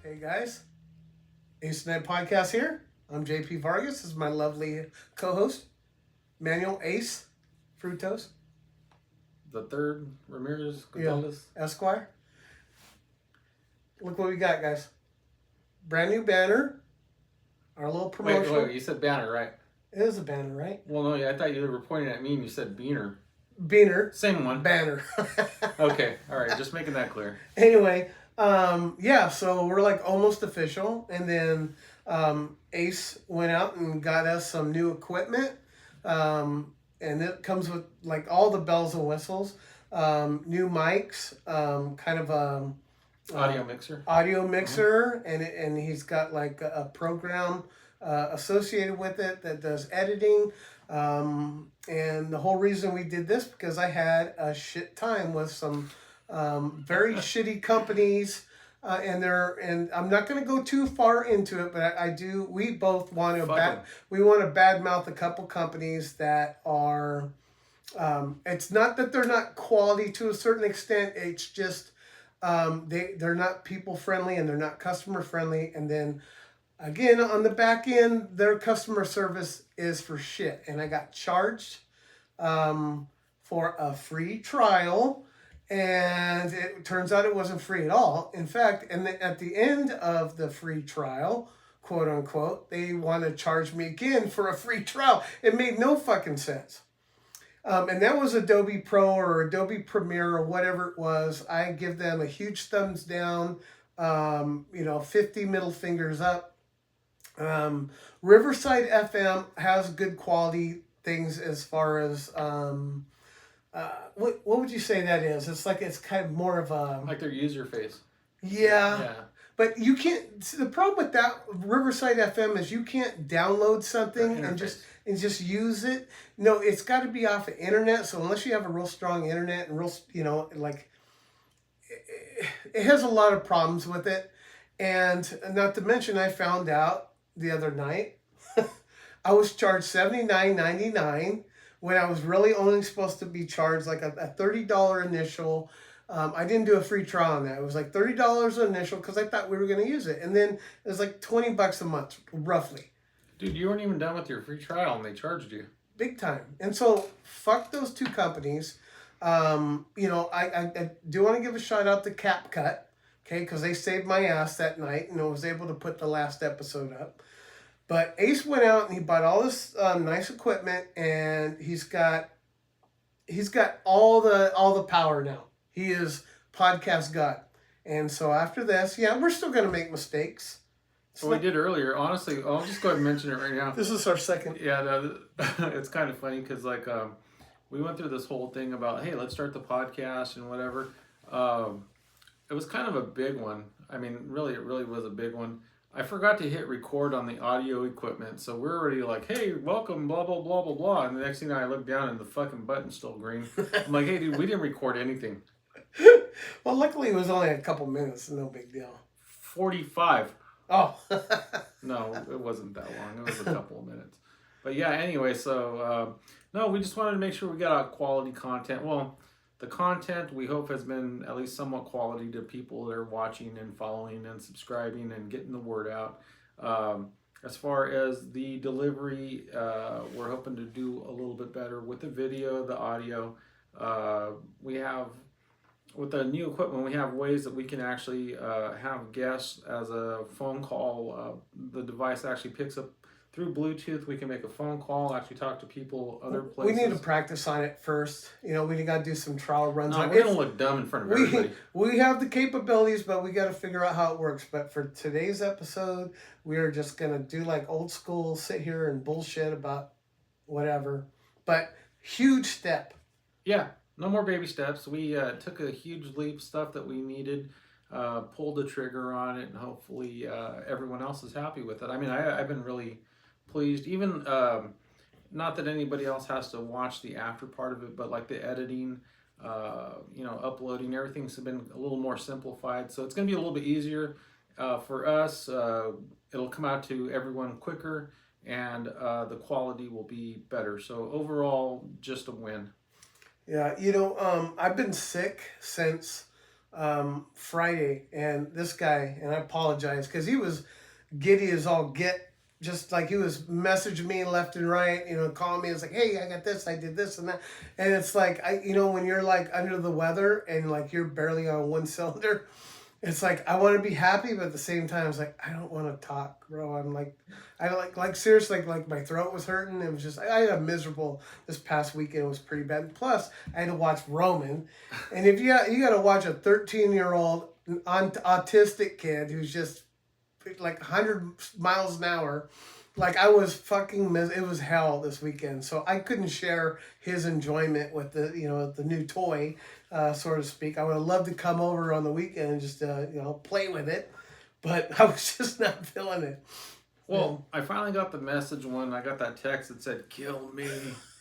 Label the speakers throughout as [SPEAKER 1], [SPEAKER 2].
[SPEAKER 1] Hey guys, Ace Night Podcast here. I'm JP Vargas. This is my lovely co-host, Manuel Ace Frutos.
[SPEAKER 2] The third Ramirez
[SPEAKER 1] Yeah,
[SPEAKER 2] Gonzalez.
[SPEAKER 1] Esquire. Look what we got, guys. Brand new banner. Our little promotional.
[SPEAKER 2] Wait, you said banner, right?
[SPEAKER 1] It is a banner, right?
[SPEAKER 2] Well, no, I thought you were pointing at me and you said beaner.
[SPEAKER 1] Beaner.
[SPEAKER 2] Same one.
[SPEAKER 1] Banner.
[SPEAKER 2] Okay, all right, just making that clear.
[SPEAKER 1] Anyway, yeah, so we're like almost official. And then Ace went out and got us some new equipment. And it comes with like all the bells and whistles. New mics, kind of audio mixer, and he's got like a program associated with it that does editing. And the whole reason we did this because I had a shit time with some very shitty companies. And I'm not going to go too far into it, but I do. We both want to badmouth a couple companies that are. It's not that they're not quality to a certain extent. It's just they're not people friendly and they're not customer friendly. And then again, on the back end, their customer service is for shit. And I got charged for a free trial. And it turns out it wasn't free at all. In fact, at the end of the free trial, quote unquote, they want to charge me again for a free trial. It made no fucking sense. And that was Adobe Pro or Adobe Premiere or whatever it was. I give them a huge thumbs down, 50 middle fingers up. Riverside FM has good quality things as far as... what would you say that is? It's kind of more of a...
[SPEAKER 2] Like their user face.
[SPEAKER 1] Yeah. But you can't... See, the problem with that Riverside FM is you can't download something and just use it. No, it's got to be off the internet. So unless you have a real strong internet and real, it has a lot of problems with it. And not to mention, I found out the other night, I was charged $79.99 when I was really only supposed to be charged like a $30 initial. I didn't do a free trial on that. It was like $30 initial because I thought we were going to use it. And then it was like $20 a month, roughly.
[SPEAKER 2] Dude, you weren't even done with your free trial and they charged you.
[SPEAKER 1] Big time. And so, fuck those two companies. I do want to give a shout out to CapCut, okay, because they saved my ass that night and I was able to put the last episode up. But Ace went out and he bought all this nice equipment and he's got all the power now. He is podcast god. And so after this, yeah, we're still going to make mistakes.
[SPEAKER 2] So we did earlier. Honestly, I'll just go ahead and mention it right now.
[SPEAKER 1] This is our second.
[SPEAKER 2] Yeah, it's kind of funny because we went through this whole thing about, hey, let's start the podcast and whatever. It was kind of a big one. I mean, it really was a big one. I forgot to hit record on the audio equipment, so we're already like, hey, welcome, blah, blah, blah, blah, blah. And the next thing I look down and the fucking button's still green. I'm like, hey, dude, we didn't record anything.
[SPEAKER 1] Well, luckily it was only a couple minutes, no big deal.
[SPEAKER 2] 45.
[SPEAKER 1] Oh.
[SPEAKER 2] No, it wasn't that long. It was a couple of minutes. But yeah, anyway, so, no, we just wanted to make sure we got out quality content. Well, the content we hope has been at least somewhat quality to people that are watching and following and subscribing and getting the word out. As far as the delivery, we're hoping to do a little bit better with the video, the audio. With the new equipment, we have ways that we can actually have guests as a phone call. The device actually picks up through Bluetooth. We can make a phone call, actually talk to people other places.
[SPEAKER 1] We need to practice on it first. We got to do some trial runs.
[SPEAKER 2] No, we're going to look dumb in front of everybody.
[SPEAKER 1] We have the capabilities, but we got to figure out how it works. But for today's episode, we are just going to do like old school, sit here and bullshit about whatever. But huge step.
[SPEAKER 2] Yeah. No more baby steps. We took a huge leap, stuff that we needed, pulled the trigger on it, and hopefully everyone else is happy with it. I mean, I've been really pleased. Even, not that anybody else has to watch the after part of it, but like the editing, uploading, everything's been a little more simplified. So it's going to be a little bit easier for us. It'll come out to everyone quicker, and the quality will be better. So overall, just a win.
[SPEAKER 1] Yeah, I've been sick since Friday, and this guy, and I apologize because he was giddy as all get, just like he was messaging me left and right, calling me. It's like, hey, I got this, I did this and that, and it's like when you're like under the weather and like you're barely on one cylinder, it's like I want to be happy, but at the same time, it's like I don't want to talk, bro. I'm like, I like seriously, like my throat was hurting. It was just I had a miserable this past weekend. It was pretty bad. Plus, I had to watch Roman, and if you got to watch a 13-year-old autistic kid who's just like 100 miles an hour. Like I was fucking it was hell this weekend, so I couldn't share his enjoyment with the new toy, so to speak. I would have loved to come over on the weekend and just play with it, but I was just not feeling it.
[SPEAKER 2] Well, I finally got the message when I got that text that said "kill me."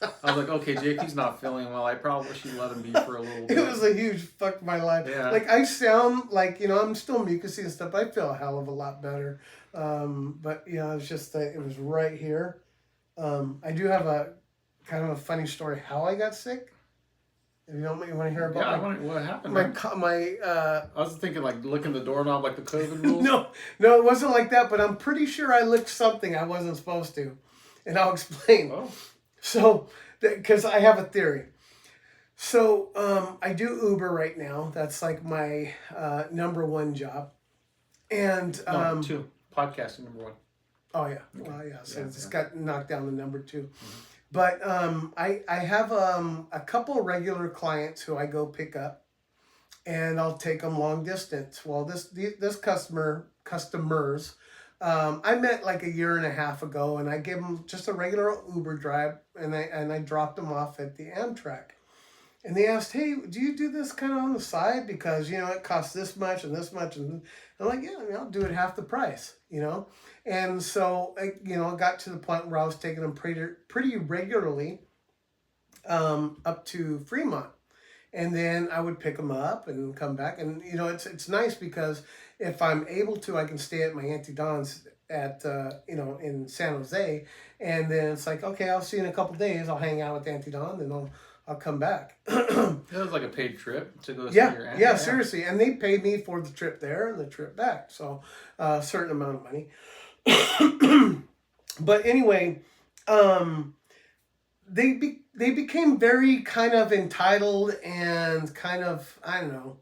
[SPEAKER 2] I was like, okay, JP's not feeling well. I probably should let him be for a little bit.
[SPEAKER 1] It was a huge fuck my life.
[SPEAKER 2] Yeah.
[SPEAKER 1] Like I sound like I'm still mucusy and stuff. But I feel a hell of a lot better. But it's just that it was right here. I do have a kind of a funny story how I got sick. If you don't want to hear about
[SPEAKER 2] what happened?
[SPEAKER 1] I
[SPEAKER 2] was thinking like licking the doorknob like the COVID rules.
[SPEAKER 1] No, it wasn't like that. But I'm pretty sure I licked something I wasn't supposed to, and I'll explain.
[SPEAKER 2] Oh.
[SPEAKER 1] So, because I have a theory. So, I do Uber right now. That's like my number one job. And
[SPEAKER 2] no, two. Podcasting number one.
[SPEAKER 1] Oh yeah, well yeah. So
[SPEAKER 2] Yeah,
[SPEAKER 1] it's got knocked down to number two.
[SPEAKER 2] Mm-hmm.
[SPEAKER 1] But I have a couple regular clients who I go pick up, and I'll take them long distance. Well, this customers, I met like a year and a half ago, and I gave them just a regular Uber drive, and I dropped them off at the Amtrak. And they asked, hey, do you do this kind of on the side? Because, it costs this much and this much. And I'm like, yeah, I'll do it half the price, And so, I got to the point where I was taking them pretty regularly up to Fremont. And then I would pick them up and come back. And, it's nice because if I'm able to, I can stay at my Auntie Dawn's at, in San Jose. And then it's like, okay, I'll see you in a couple days. I'll hang out with Auntie Dawn and I'll come back.
[SPEAKER 2] It was like a paid trip to go see your aunt.
[SPEAKER 1] Yeah, seriously. And they paid me for the trip there and the trip back. So a certain amount of money. But anyway, they became very kind of entitled and kind of, I don't know.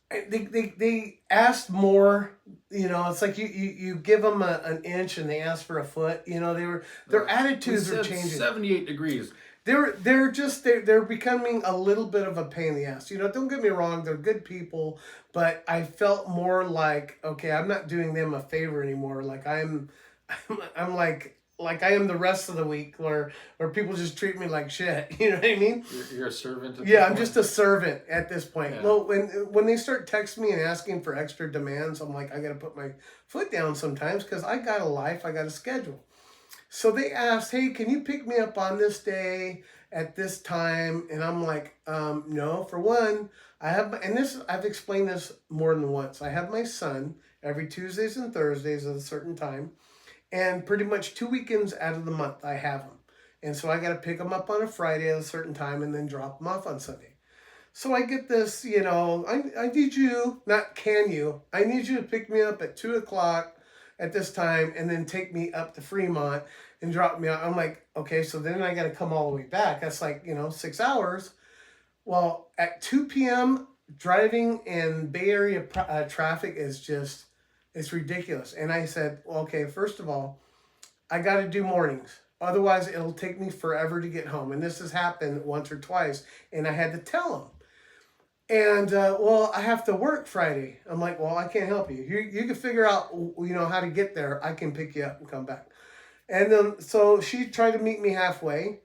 [SPEAKER 1] They asked more, it's like you give them an inch and they ask for a foot. Their attitudes are changing.
[SPEAKER 2] 78 degrees.
[SPEAKER 1] They're becoming a little bit of a pain in the ass. Don't get me wrong, they're good people, but I felt more like, okay, I'm not doing them a favor anymore. Like I'm like I am the rest of the week, where people just treat me like shit. You know what I mean?
[SPEAKER 2] You're a servant.
[SPEAKER 1] Yeah, I'm just a servant at this point.
[SPEAKER 2] Yeah.
[SPEAKER 1] Well, when they start texting me and asking for extra demands, I'm like, I got to put my foot down sometimes because I got a life, I got a schedule. So they asked, hey, can you pick me up on this day at this time? And I'm like, no. For one, I've explained this more than once. I have my son every Tuesdays and Thursdays at a certain time. And pretty much 2 weekends out of the month, I have him. And so I got to pick him up on a Friday at a certain time and then drop him off on Sunday. So I get this, I need you, not can you, I need you to pick me up at 2 o'clock at this time and then take me up to Fremont and drop me out. I'm like, okay, so then I got to come all the way back. That's like, 6 hours. Well, at 2 p.m., driving in Bay Area traffic is just, it's ridiculous. And I said, well, okay, first of all, I got to do mornings. Otherwise, it'll take me forever to get home. And this has happened once or twice. And I had to tell him. And, well, I have to work Friday. I'm like, well, I can't help you. You can figure out, how to get there. I can pick you up and come back. And then, so she tried to meet me halfway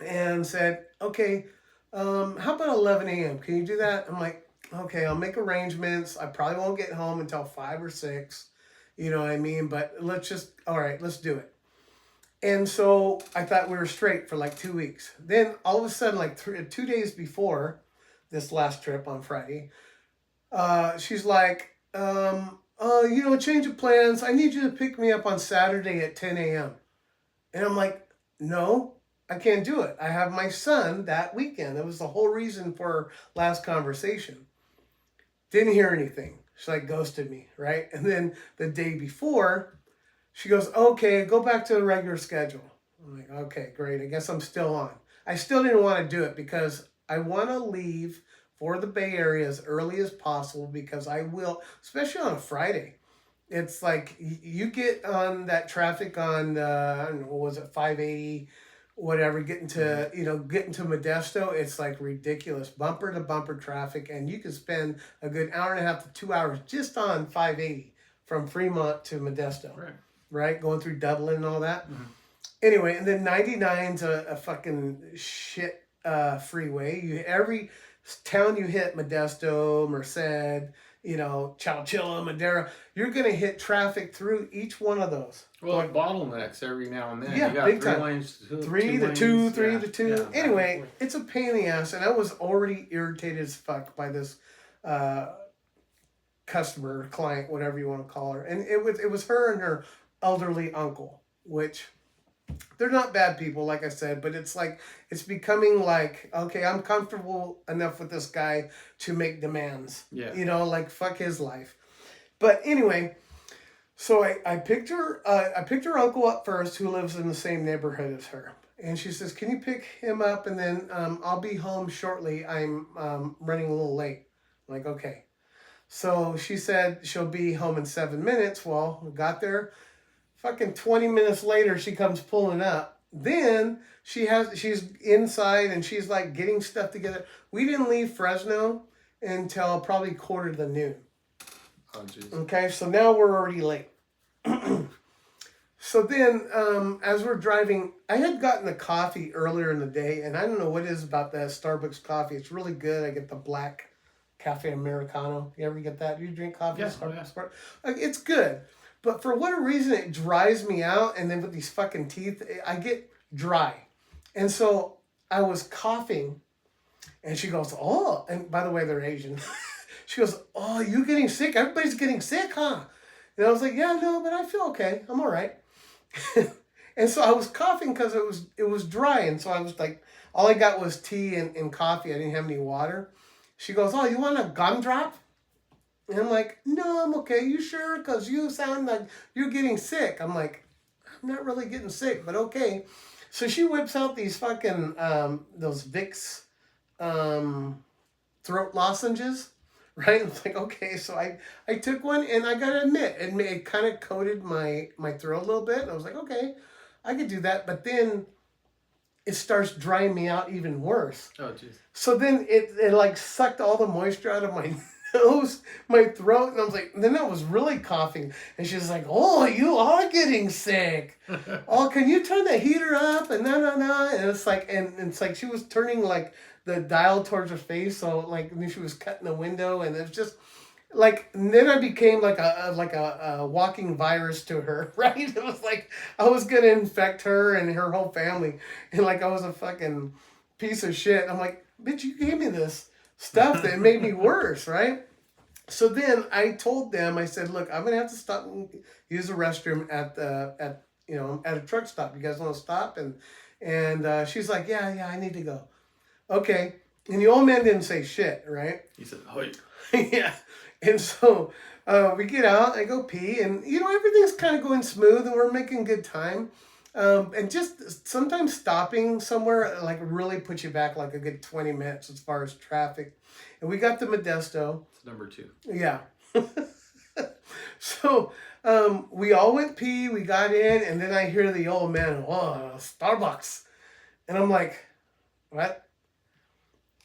[SPEAKER 1] and said, okay, how about 11 a.m.? Can you do that? I'm like, okay, I'll make arrangements. I probably won't get home until 5 or 6. You know what I mean? But all right, let's do it. And so I thought we were straight for like 2 weeks. Then all of a sudden, like 2 days before this last trip on Friday, she's like, change of plans. I need you to pick me up on Saturday at 10 a.m. And I'm like, no, I can't do it. I have my son that weekend. That was the whole reason for our last conversation. Didn't hear anything. She like ghosted me, right? And then the day before, she goes, okay, go back to the regular schedule. I'm like, okay, great. I guess I'm still on. I still didn't want to do it because I want to leave for the Bay Area as early as possible because I will, especially on a Friday. It's like you get on that traffic on, I don't know, what was it, 580, whatever, getting to Modesto. It's like ridiculous, bumper to bumper traffic. And you can spend a good hour and a half to 2 hours just on 580 from Fremont to Modesto, right? Going through Dublin and all that.
[SPEAKER 2] Mm-hmm.
[SPEAKER 1] Anyway, and then 99's a fucking shit freeway. Every town you hit, Modesto, Merced, Chowchilla, Madera, you're gonna hit traffic through each one of those.
[SPEAKER 2] Well, it bottlenecks every now and then.
[SPEAKER 1] Yeah,
[SPEAKER 2] you got
[SPEAKER 1] big
[SPEAKER 2] three
[SPEAKER 1] time.
[SPEAKER 2] lanes,
[SPEAKER 1] Three to two, three to two.
[SPEAKER 2] Yeah,
[SPEAKER 1] Anyway, it's a pain in the ass, and I was already irritated as fuck by this customer, client, whatever you want to call her, and it was her and her elderly uncle, which they're not bad people, like I said, but it's like it's becoming like, okay, I'm comfortable enough with this guy to make demands.
[SPEAKER 2] Yeah.
[SPEAKER 1] Like fuck his life. But anyway, so I picked her uncle up first, who lives in the same neighborhood as her, and she says, "Can you pick him up, and then I'll be home shortly. I'm running a little late." I'm like, okay. So she said she'll be home in 7 minutes. Well, we got there. Fucking 20 minutes later, she comes pulling up. Then she's inside and she's like getting stuff together. We didn't leave Fresno until probably quarter to noon.
[SPEAKER 2] Oh, geez.
[SPEAKER 1] Okay, so now we're already late. So then, as we're driving, I had gotten a coffee earlier in the day, and I don't know what it is about that Starbucks coffee. It's really good. I get the black cafe Americano. You ever get that? Do you drink coffee?
[SPEAKER 2] Yeah,
[SPEAKER 1] Starbucks? It's good. But for whatever reason, it dries me out. And then with these fucking teeth, I get dry. And so I was coughing. And she goes, oh. And by the way, they're Asian. She goes, oh, you getting sick? Everybody's getting sick, huh? And I was like, yeah, no, but I feel okay. I'm all right. And so I was coughing because it was dry. And so I was like, all I got was tea and coffee. I didn't have any water. She goes, oh, you want a gumdrop? And I'm like, no, I'm okay. You sure? Because you sound like you're getting sick. I'm like, I'm not really getting sick, but okay. So she whips out these fucking, those Vicks throat lozenges, right? It's like, okay. So I took one, and I got to admit, it kind of coated my throat a little bit. And I was like, okay, I could do that. But then it starts drying me out even worse.
[SPEAKER 2] Oh, jeez.
[SPEAKER 1] So then it like sucked all the moisture out of my nose, my throat, and I was like, then I was really coughing, and she's like, oh, you are getting sick. Oh, can you turn the heater up? And and it's like she was turning like the dial towards her face, so like and then she was cutting the window, and it's just like, and then I became like a walking virus to her, right? It was like I was gonna infect her and her whole family, and like I was a fucking piece of shit. I'm like, bitch, you gave me this stuff that made me worse, right? So then I told them, I said, look, I'm gonna have to stop and use the restroom at a truck stop. You guys want to stop? And she's like, yeah, I need to go. Okay. And the old man didn't say shit, right?
[SPEAKER 2] He said, "Hoi."
[SPEAKER 1] Yeah. And so we get out, I go pee, and everything's kind of going smooth, and we're making good time. And just sometimes stopping somewhere like really puts you back like a good 20 minutes as far as traffic. And we got to Modesto.
[SPEAKER 2] It's number 2.
[SPEAKER 1] Yeah. So we all went pee, we got in, and then I hear the old man, oh, Starbucks. And I'm like, what?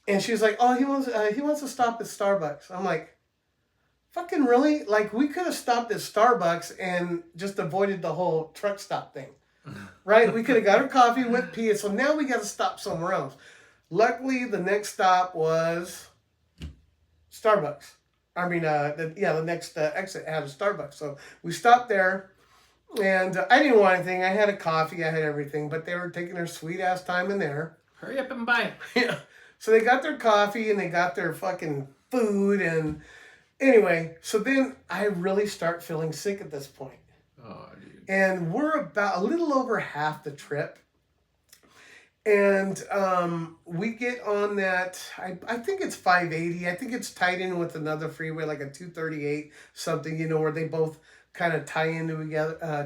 [SPEAKER 1] And she's like, oh, he wants to stop at Starbucks. I'm like, fucking really? Like, we could have stopped at Starbucks and just avoided the whole truck stop thing. Right? We could have got our coffee, went pee, so now we got to stop somewhere else. Luckily, the next stop was Starbucks. I mean, the next exit had a Starbucks. So we stopped there, and I didn't want anything. I had a coffee, I had everything, but they were taking their sweet-ass time in there.
[SPEAKER 2] Hurry up and buy.
[SPEAKER 1] Yeah. So they got their coffee, and they got their fucking food, and anyway, so then I really start feeling sick at this point.
[SPEAKER 2] Oh, dude.
[SPEAKER 1] And we're about a little over half the trip. And we get on that. I think it's 580. I think it's tied in with another freeway, like a 238 something. You know, where they both kind of tie in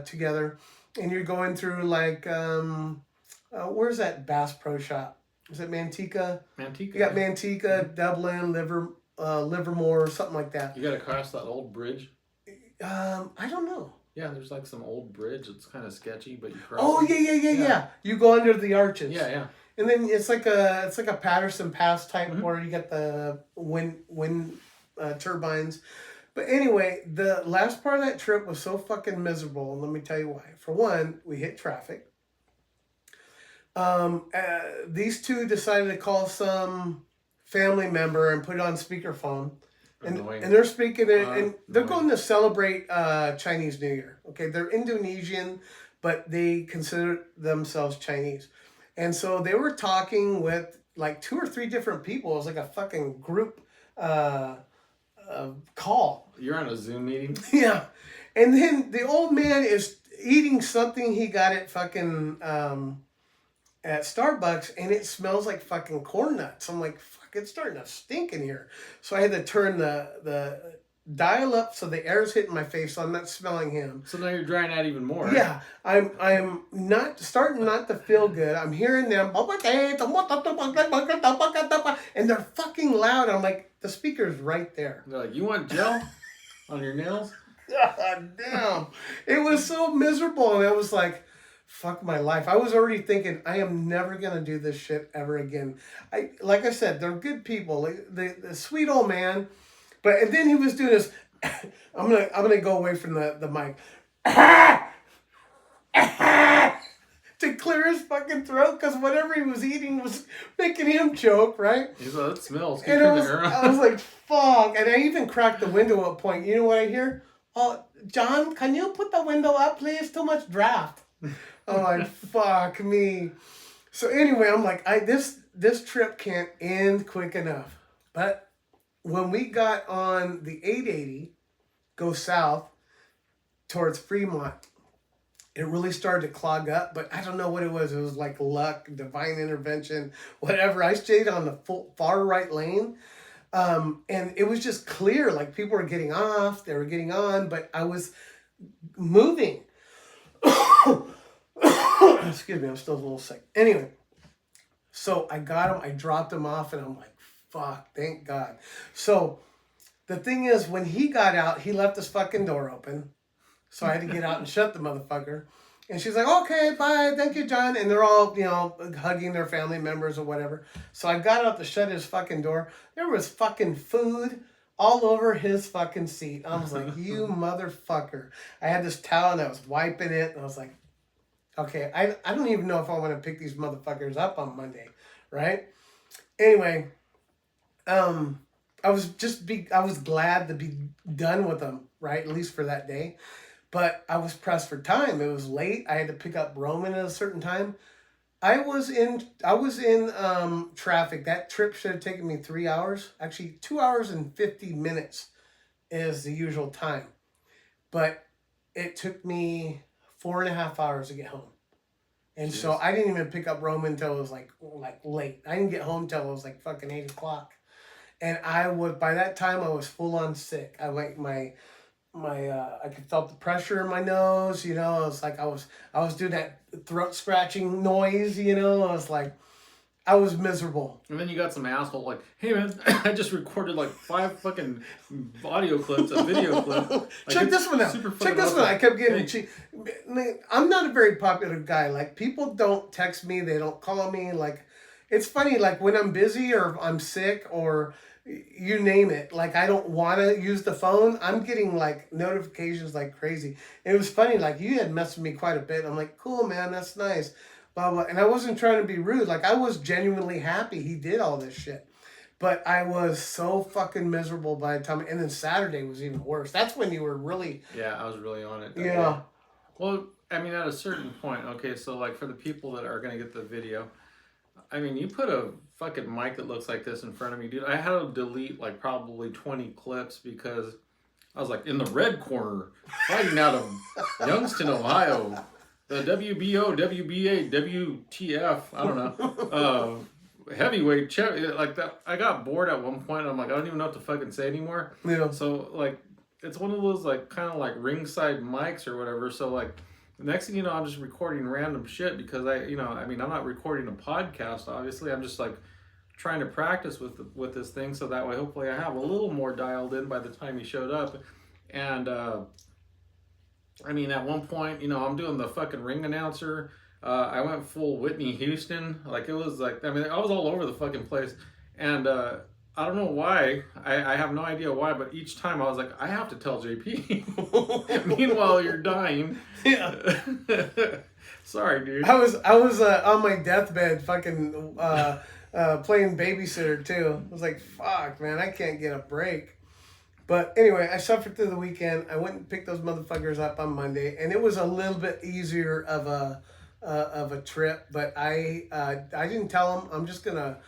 [SPEAKER 1] together. And you're going through like where's that Bass Pro Shop? Is it Manteca?
[SPEAKER 2] Manteca.
[SPEAKER 1] You got Manteca, Dublin, Livermore, something like that.
[SPEAKER 2] You got to cross that old bridge.
[SPEAKER 1] I don't know.
[SPEAKER 2] Yeah, there's like some old bridge. It's kind of sketchy, but you cross.
[SPEAKER 1] Oh
[SPEAKER 2] it.
[SPEAKER 1] Yeah. You go under the arches.
[SPEAKER 2] Yeah.
[SPEAKER 1] And then it's like a Patterson Pass type where you get the wind turbines. But anyway, the last part of that trip was so fucking miserable. And let me tell you why. For one, we hit traffic. These two decided to call some family member and put it on speakerphone. And they're speaking and they're going to celebrate Chinese New Year. Okay, they're Indonesian, but they consider themselves Chinese. And so they were talking with like 2 or 3 different people. It was like a fucking group call.
[SPEAKER 2] You're on a Zoom meeting?
[SPEAKER 1] Yeah. And then the old man is eating something he got at fucking at Starbucks, and it smells like fucking corn nuts. I'm like, fuck, it's starting to stink in here. So I had to turn the dial up so the air's hitting my face, so I'm not smelling him.
[SPEAKER 2] So now you're drying out even more.
[SPEAKER 1] Yeah, I'm not starting not to feel good. I'm hearing them, and they're fucking loud. I'm like, the speaker's right there.
[SPEAKER 2] They're like, you want gel on your nails?
[SPEAKER 1] God damn. It was so miserable, and I was like, fuck my life. I was already thinking, I am never gonna do this shit ever again. Like I said, they're good people. The sweet old man, and then he was doing this. I'm gonna go away from the mic to clear his fucking throat because whatever he was eating was making him choke, right?
[SPEAKER 2] He's like, it smells.
[SPEAKER 1] And I was like, fuck. And I even cracked the window at a point. You know what I hear? Oh, John, can you put the window up, please? Too much draft. I'm like, fuck me. So anyway, I'm like, this trip can't end quick enough. But when we got on the 880, go south towards Fremont, it really started to clog up. But I don't know what it was. It was like luck, divine intervention, whatever. I stayed on the far right lane. And it was just clear. Like people were getting off, they were getting on, but I was moving. Excuse me, I'm still a little sick. Anyway, so I got him, I dropped him off, and I'm like, fuck, thank God. So the thing is, when he got out, he left his fucking door open. So I had to get out and shut the motherfucker. And she's like, okay, bye, thank you, John. And they're all, hugging their family members or whatever. So I got out to shut his fucking door. There was fucking food all over his fucking seat. I was like, you motherfucker. I had this towel and I was wiping it. And I was like, okay, I don't even know if I want to pick these motherfuckers up on Monday, right? Anyway, I was glad to be done with them, right? At least for that day. But I was pressed for time. It was late. I had to pick up Roman at a certain time. I was in traffic. That trip should have taken me 3 hours. Actually, 2 hours and 50 minutes is the usual time. But it took me 4.5 hours to get home. And so I didn't even pick up Roman until it was like late. I didn't get home until it was like fucking 8 o'clock. And by that time I was full on sick. I could felt the pressure in my nose, It was like I was doing that throat scratching noise, I was miserable.
[SPEAKER 2] And then you got some asshole like, hey man, I just recorded like 5 fucking audio clips, a video clip. Like,
[SPEAKER 1] check this one out. Check this one out. I kept getting cheap. I'm not a very popular guy. Like, people don't text me. They don't call me. Like, it's funny. Like, when I'm busy or I'm sick or you name it, like, I don't want to use the phone, I'm getting like notifications like crazy. And it was funny. Like, you had messed with me quite a bit. I'm like, cool, man. That's nice. Blah, blah. And I wasn't trying to be rude. Like, I was genuinely happy he did all this shit. But I was so fucking miserable by the time. And then Saturday was even worse. That's when you were really...
[SPEAKER 2] Yeah, I was really on it.
[SPEAKER 1] Yeah.
[SPEAKER 2] Day. Well, I mean, at a certain point, okay, so like for the people that are going to get the video, I mean, you put a fucking mic that looks like this in front of me, dude. I had to delete like probably 20 clips because I was like in the red corner, fighting out of Youngstown, Ohio. the WBO, WBA, WTF, I don't know, heavyweight like that. I got bored at one point. I'm like, I don't even know what to fucking say anymore.
[SPEAKER 1] Yeah.
[SPEAKER 2] So like, it's one of those like kind of like ringside mics or whatever. So like, the next thing you know, I'm just recording random shit because I mean, I'm not recording a podcast. Obviously, I'm just like trying to practice with this thing so that way, hopefully, I have a little more dialed in by the time he showed up, and. I mean, at one point, I'm doing the fucking ring announcer. I went full Whitney Houston. Like, it was like, I mean, I was all over the fucking place. And I don't know why. I have no idea why, but each time I was like, I have to tell JP. Meanwhile, you're dying.
[SPEAKER 1] Yeah.
[SPEAKER 2] Sorry, dude.
[SPEAKER 1] I was on my deathbed fucking playing babysitter too. I was like, fuck, man, I can't get a break. But anyway, I suffered through the weekend. I went and picked those motherfuckers up on Monday, and it was a little bit easier of a trip. But I didn't tell them. I'm just gonna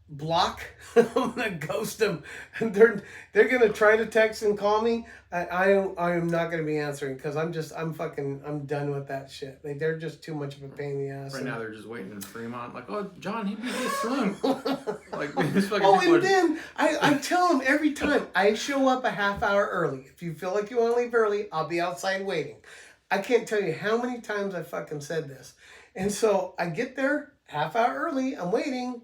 [SPEAKER 1] block. I'm gonna ghost them. And they're gonna try to text and call me. I am not gonna be answering because I'm done with that shit. They're just too much of a pain in the ass.
[SPEAKER 2] Right now they're just waiting in Fremont, like, oh, John, he'd be this soon. Like these fucking
[SPEAKER 1] Oh,
[SPEAKER 2] people
[SPEAKER 1] and then I tell them every time I show up a half hour early. If you feel like you want to leave early, I'll be outside waiting. I can't tell you how many times I fucking said this. And so I get there half hour early. I'm waiting.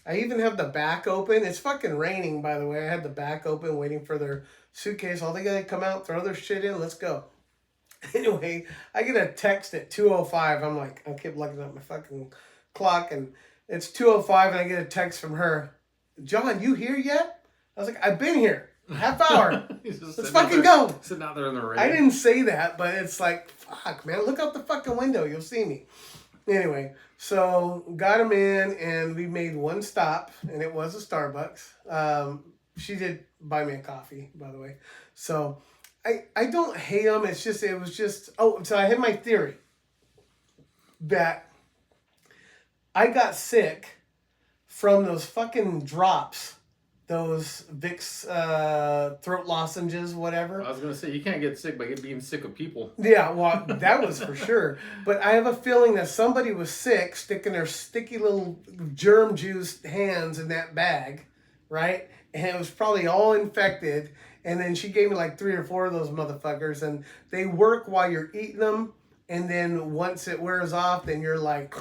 [SPEAKER 1] I even have the back open. It's fucking raining, by the way. I had the back open waiting for their suitcase. All they gotta come out, throw their shit in, let's go. Anyway, I get a text at 2:05. I'm like, I keep looking at my fucking clock, and it's 2:05, and I get a text from her. John, you here yet? I was like, I've been here. Half hour. Let's fucking go.
[SPEAKER 2] Sitting out there in the rain.
[SPEAKER 1] I didn't say that, but it's like, fuck, man. Look out the fucking window. You'll see me. Anyway, so got him in, and we made one stop, and it was a Starbucks. She did buy me a coffee, by the way. So I don't hate them. It was just, so I had my theory that I got sick from those fucking drops. Those Vicks throat lozenges, whatever.
[SPEAKER 2] I was going to say, you can't get sick by being sick of people.
[SPEAKER 1] Yeah, well, that was for sure. But I have a feeling that somebody was sick, sticking their sticky little germ-juiced hands in that bag, right? And it was probably all infected. And then she gave me like 3 or 4 of those motherfuckers. And they work while you're eating them. And then once it wears off, then you're like...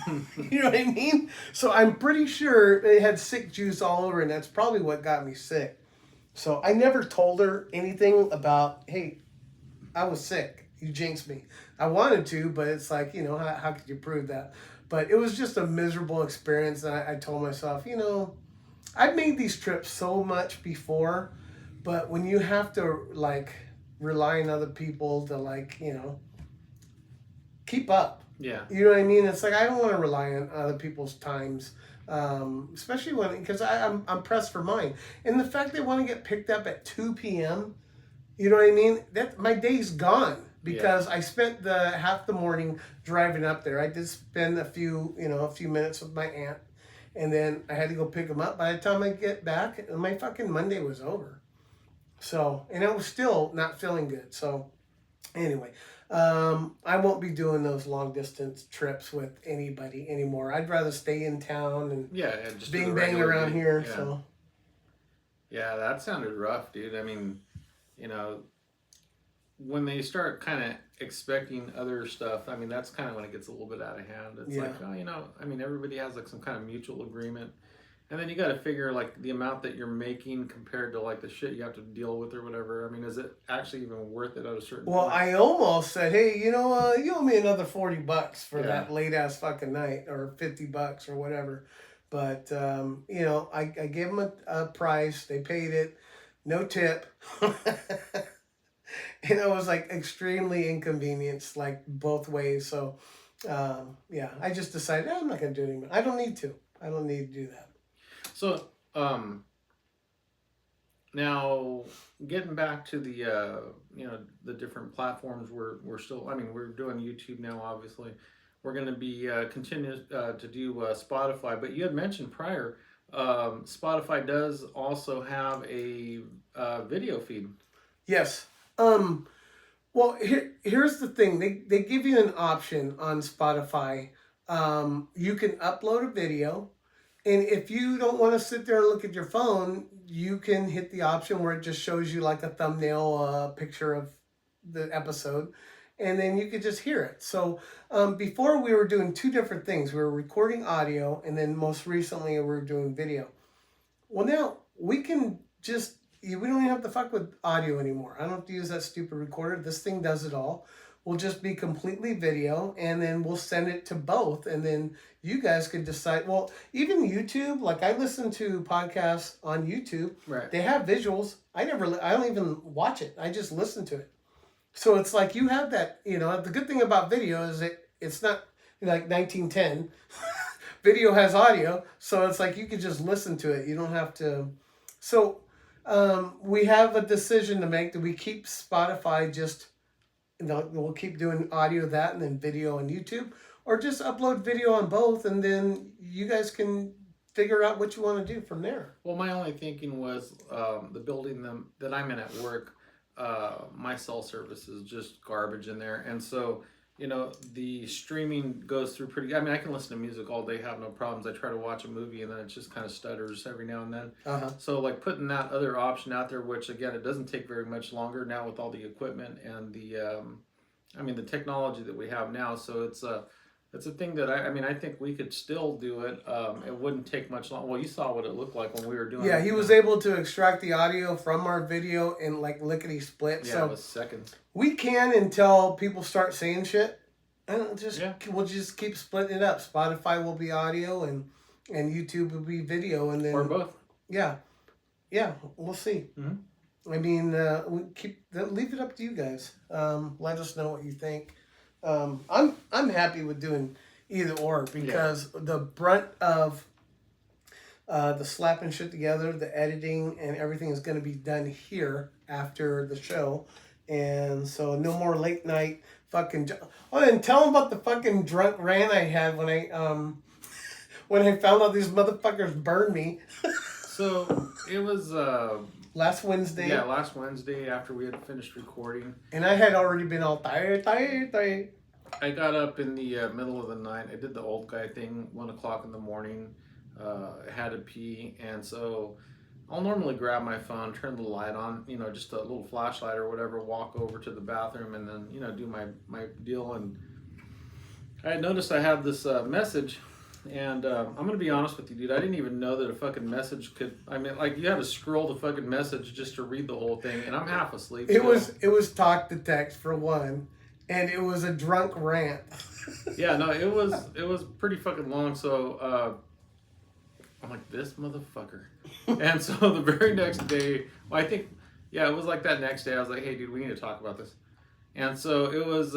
[SPEAKER 1] You know what I mean? So I'm pretty sure they had sick juice all over, and that's probably what got me sick. So I never told her anything about, hey, I was sick. You jinxed me. I wanted to, but it's like, how could you prove that? But it was just a miserable experience, and I told myself, I've made these trips so much before, but when you have to, like, rely on other people to, keep up.
[SPEAKER 2] Yeah.
[SPEAKER 1] You know what I mean? It's like I don't want to rely on other people's times, especially because I'm pressed for mine. And the fact they want to get picked up at 2 p.m., you know what I mean? That my day's gone because I spent the half the morning driving up there. I did spend a few minutes with my aunt, and then I had to go pick them up. By the time I get back, my fucking Monday was over. So, and I was still not feeling good. So, anyway. I won't be doing those long distance trips with anybody anymore. I'd rather stay in town and
[SPEAKER 2] just
[SPEAKER 1] bing bang around here.
[SPEAKER 2] Yeah.
[SPEAKER 1] So
[SPEAKER 2] yeah, that sounded rough, dude. I mean, when they start kind of expecting other stuff, I mean, that's kind of when it gets a little bit out of hand. It's like, I mean, everybody has like some kind of mutual agreement. And then you got to figure like the amount that you're making compared to like the shit you have to deal with or whatever. I mean, is it actually even worth it at a certain point?
[SPEAKER 1] I almost said, hey, you owe me another $40 for that late ass fucking night, or $50 or whatever. But, I gave them a price. They paid it. No tip. And I was like extremely inconvenienced, like both ways. So, I just decided I'm not going to do it anymore. I don't need to do that.
[SPEAKER 2] So, now getting back to the the different platforms, we're still. I mean, we're doing YouTube now. Obviously, we're going to be continuing to do Spotify. But you had mentioned prior, Spotify does also have a video feed.
[SPEAKER 1] Yes. Well, here's the thing. They give you an option on Spotify. You can upload a video, and if you don't want to sit there and look at your phone, you can hit the option where it just shows you like a thumbnail picture of the episode, and then you could just hear it. So before we were doing two different things. We were recording audio, and then most recently we were doing video. Well, now we can just, we don't even have to fuck with audio anymore. I don't have to use that stupid recorder. This thing does it all. We'll just be completely video, and then we'll send it to both, and then you guys could decide. Well, even YouTube, like I listen to podcasts on YouTube.
[SPEAKER 2] Right.
[SPEAKER 1] They have visuals. I don't even watch it. I just listen to it. So it's like you have that, the good thing about video is it's not like 1910. Video has audio, so it's like you could just listen to it. You don't have to. So we have a decision to make. Do we keep Spotify just, we'll keep doing audio that and then video on YouTube, or just upload video on both, and then you guys can figure out what you want to do from there.
[SPEAKER 2] Well, my only thinking was the building that I'm in at work, my cell service is just garbage in there, and so the streaming goes through pretty. I mean, I can listen to music all day, have no problems. I try to watch a movie, and then it just kind of stutters every now and then. So like putting that other option out there, which again, it doesn't take very much longer now with all the equipment and the technology that we have now. So it's a thing that I think we could still do it. It wouldn't take much long. Well, you saw what it looked like when we were doing it.
[SPEAKER 1] Yeah, he was able to extract the audio from our video in like lickety split.
[SPEAKER 2] Yeah,
[SPEAKER 1] so
[SPEAKER 2] it was seconds.
[SPEAKER 1] We can until people start saying shit. And we'll just keep splitting it up. Spotify will be audio and YouTube will be video, and then
[SPEAKER 2] or both.
[SPEAKER 1] Yeah, we'll see.
[SPEAKER 2] Mm-hmm.
[SPEAKER 1] I mean, leave it up to you guys. Let us know what you think. I'm happy with doing either or, because the brunt of the slapping shit together, the editing and everything is going to be done here after the show, and so no more late night fucking. And tell them about the fucking drunk rant I had when I found out these motherfuckers burned me.
[SPEAKER 2] So it was
[SPEAKER 1] last Wednesday.
[SPEAKER 2] Yeah, last Wednesday after we had finished recording.
[SPEAKER 1] And I had already been all tired.
[SPEAKER 2] I got up in the middle of the night. I did the old guy thing, 1 o'clock in the morning. Had to pee, and so I'll normally grab my phone, turn the light on, just a little flashlight or whatever, walk over to the bathroom, and then, do my deal. And I had noticed I had this message, and I'm going to be honest with you, dude, I didn't even know that a fucking message could, you had to scroll the fucking message just to read the whole thing, and I'm half asleep.
[SPEAKER 1] It was talk to text for one, and it was a drunk rant.
[SPEAKER 2] Yeah, no, it was pretty fucking long, so I'm like, this motherfucker. And so the very next day, it was like that next day, I was like, hey, dude, we need to talk about this. And so it was,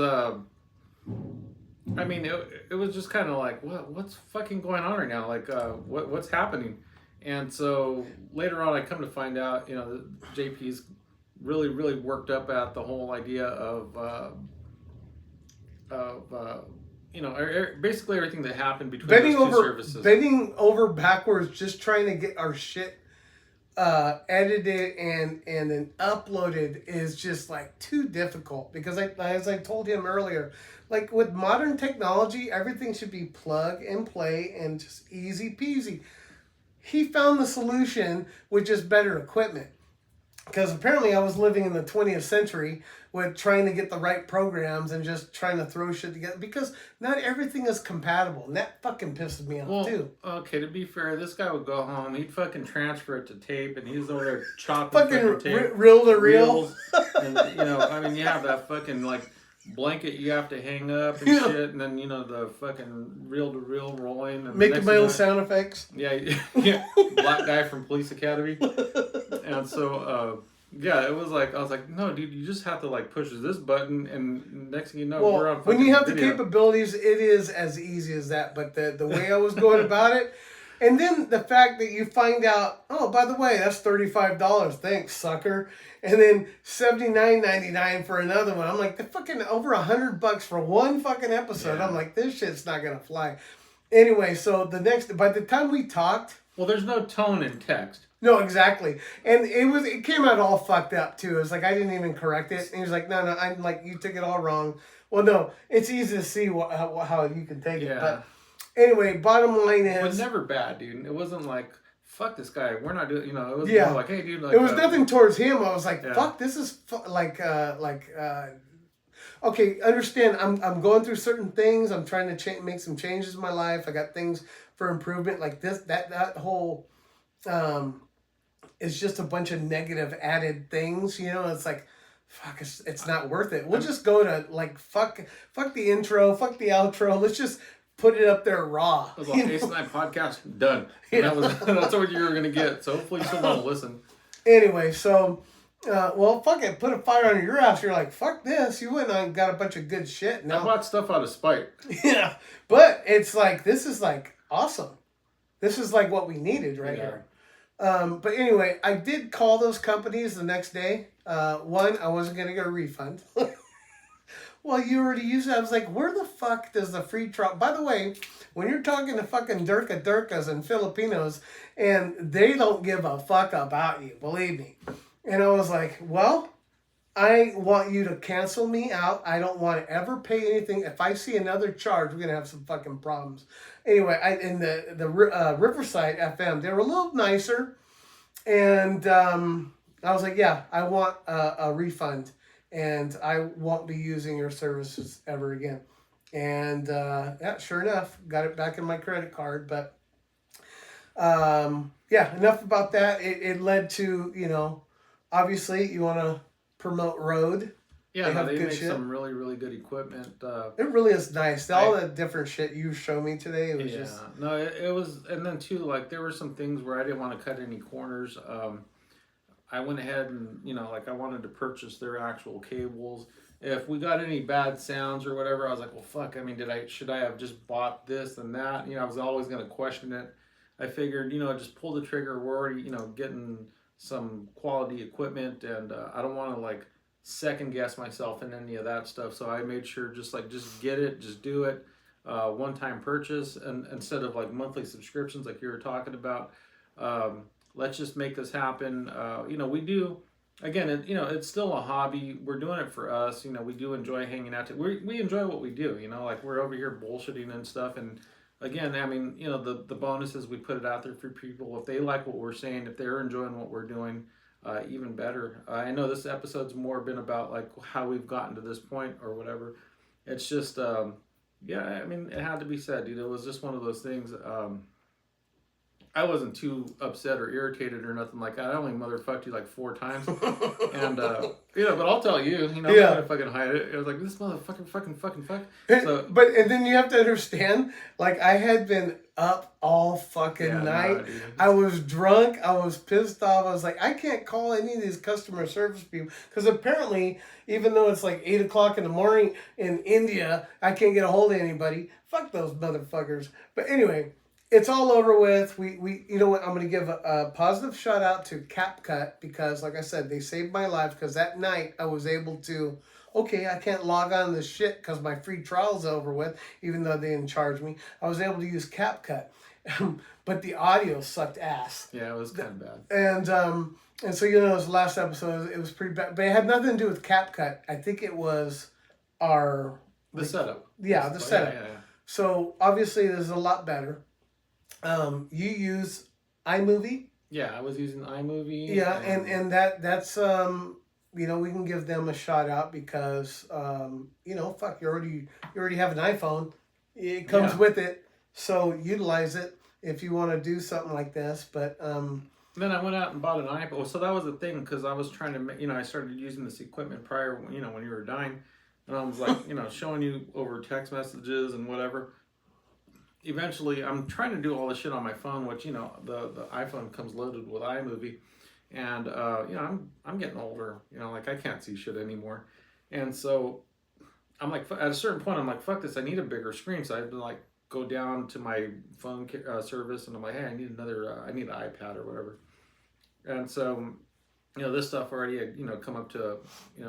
[SPEAKER 2] it was just kind of like, what's fucking going on right now? Like, what's happening? And so later on, I come to find out, JP's really, really worked up at the whole idea of basically everything that happened between those two services.
[SPEAKER 1] Bending over backwards, just trying to get our shit edited and then uploaded is just like too difficult, because as I told him earlier, like with modern technology, everything should be plug and play and just easy peasy. He found the solution with just better equipment. Because apparently I was living in the 20th century with trying to get the right programs and just trying to throw shit together, because not everything is compatible. And that fucking pisses me off too.
[SPEAKER 2] Okay, to be fair, this guy would go home, he'd fucking transfer it to tape, and he's over there chopping
[SPEAKER 1] fucking
[SPEAKER 2] tape.
[SPEAKER 1] Reel to reel.
[SPEAKER 2] And you have that fucking like blanket you have to hang up and shit, and then the fucking reel to reel rolling. And
[SPEAKER 1] making my own sound effects.
[SPEAKER 2] Yeah, black guy from Police Academy. And so, it was like, I was like, no, dude, you just have to like push this button, and next thing you know, we're on.
[SPEAKER 1] When you have
[SPEAKER 2] video.
[SPEAKER 1] the capabilities, it is as easy as that. But the way I was going about it, and then the fact that you find out, oh, by the way, that's $35. Thanks, sucker. And then $79.99 for another one. I'm like, the fucking over $100 for one fucking episode. Yeah. I'm like, this shit's not gonna fly. Anyway, so by the time we talked,
[SPEAKER 2] Well, there's no tone in text.
[SPEAKER 1] No, exactly. And it came out all fucked up too. It was like I didn't even correct it. And he was like, no, I'm like, you took it all wrong. Well, no, it's easy to see how you can take it.
[SPEAKER 2] Yeah.
[SPEAKER 1] But anyway, bottom line
[SPEAKER 2] It was
[SPEAKER 1] is,
[SPEAKER 2] never bad, dude. It wasn't like, fuck this guy. We're not doing, it was
[SPEAKER 1] Yeah.
[SPEAKER 2] more like, hey, dude. Like,
[SPEAKER 1] it was nothing towards him. I was like,
[SPEAKER 2] Yeah.
[SPEAKER 1] fuck, this is okay, understand, I'm going through certain things. I'm trying to make some changes in my life. I got things for improvement. Like this, that whole, it's just a bunch of negative added things. It's like, fuck, it's not worth it. We'll just go to like, fuck the intro, fuck the outro. Let's just put it up there raw.
[SPEAKER 2] It was like, Ace and I podcast, done. And that's what you were going to get. So hopefully you still want to listen.
[SPEAKER 1] Anyway, so, well, fuck it. Put a fire under your ass. You're like, fuck this. You went and got a bunch of good shit.
[SPEAKER 2] I bought stuff out of spite.
[SPEAKER 1] Yeah. But it's like, this is like awesome. This is like what we needed right here. But anyway, I did call those companies the next day. One, I wasn't going to get a refund. Well, you already used it. I was like, where the fuck does the free trial... By the way, when you're talking to fucking Durkas and Filipinos, and they don't give a fuck about you, believe me. And I was like, well, I want you to cancel me out. I don't want to ever pay anything. If I see another charge, we're going to have some fucking problems. Anyway, in the Riverside FM, they were a little nicer. And I was like, yeah, I want a refund. And I won't be using your services ever again. And yeah, sure enough, got it back in my credit card. But yeah, enough about that. It led to, obviously you want to promote Rode.
[SPEAKER 2] Yeah, they make some really, really good equipment.
[SPEAKER 1] It really is nice. All the different shit you showed me today, it was just...
[SPEAKER 2] No, it was... And then too, like, there were some things where I didn't want to cut any corners. I went ahead and, I wanted to purchase their actual cables. If we got any bad sounds or whatever, I was like, well, fuck, I mean, should I have just bought this and that? I was always going to question it. I figured, just pull the trigger. We're already, getting some quality equipment, and I don't want to, like, second guess myself in any of that stuff. So I made sure just get it, just do it. One-time purchase, and instead of, like, monthly subscriptions like you were talking about. Let's just make this happen. We do, again, it's still a hobby. We're doing it for us. We do enjoy hanging out. We enjoy what we do, like we're over here bullshitting and stuff. And again, I mean, the bonuses, we put it out there for people. If they like what we're saying, if they're enjoying what we're doing, even better. I know this episode's more been about like how we've gotten to this point or whatever. It's just, yeah, I mean, it had to be said, dude. It was just one of those things. I wasn't too upset or irritated or nothing like that. I only motherfucked you like 4 times. And, but I'll tell you, I'm not going to fucking hide it. It was like, this motherfucker, fuck. So,
[SPEAKER 1] and then you have to understand, like, I had been up all fucking night. I was drunk. I was pissed off. I was like, I can't call any of these customer service people. Because apparently, even though it's like 8 o'clock in the morning in India, I can't get a hold of anybody. Fuck those motherfuckers. But anyway... It's all over with. We you know what? I'm going to give a positive shout out to CapCut because, like I said, they saved my life because that night I was able to, okay, I can't log on to this shit because my free trial's over with, even though they didn't charge me. I was able to use CapCut, but the audio sucked ass.
[SPEAKER 2] Yeah, it was kind of bad.
[SPEAKER 1] And so, this last episode, it was pretty bad. But it had nothing to do with CapCut. I think it was
[SPEAKER 2] the setup.
[SPEAKER 1] Yeah, the setup.
[SPEAKER 2] Yeah.
[SPEAKER 1] So, obviously, this is a lot better. You use iMovie?
[SPEAKER 2] Yeah, I was using iMovie.
[SPEAKER 1] Yeah, and that's we can give them a shout out because fuck, you already have an iPhone. It comes with it, so utilize it if you want to do something like this. But
[SPEAKER 2] then I went out and bought an iPhone. So that was the thing because I was trying to, I started using this equipment prior, when you were dying, and I was like, showing you over text messages and whatever. Eventually, I'm trying to do all this shit on my phone, which, the iPhone comes loaded with iMovie. And, I'm getting older, like I can't see shit anymore. And so I'm like, at a certain point, I'm like, fuck this, I need a bigger screen. So I had to like go down to my phone service and I'm like, hey, I need I need an iPad or whatever. And so, this stuff already had, come up to,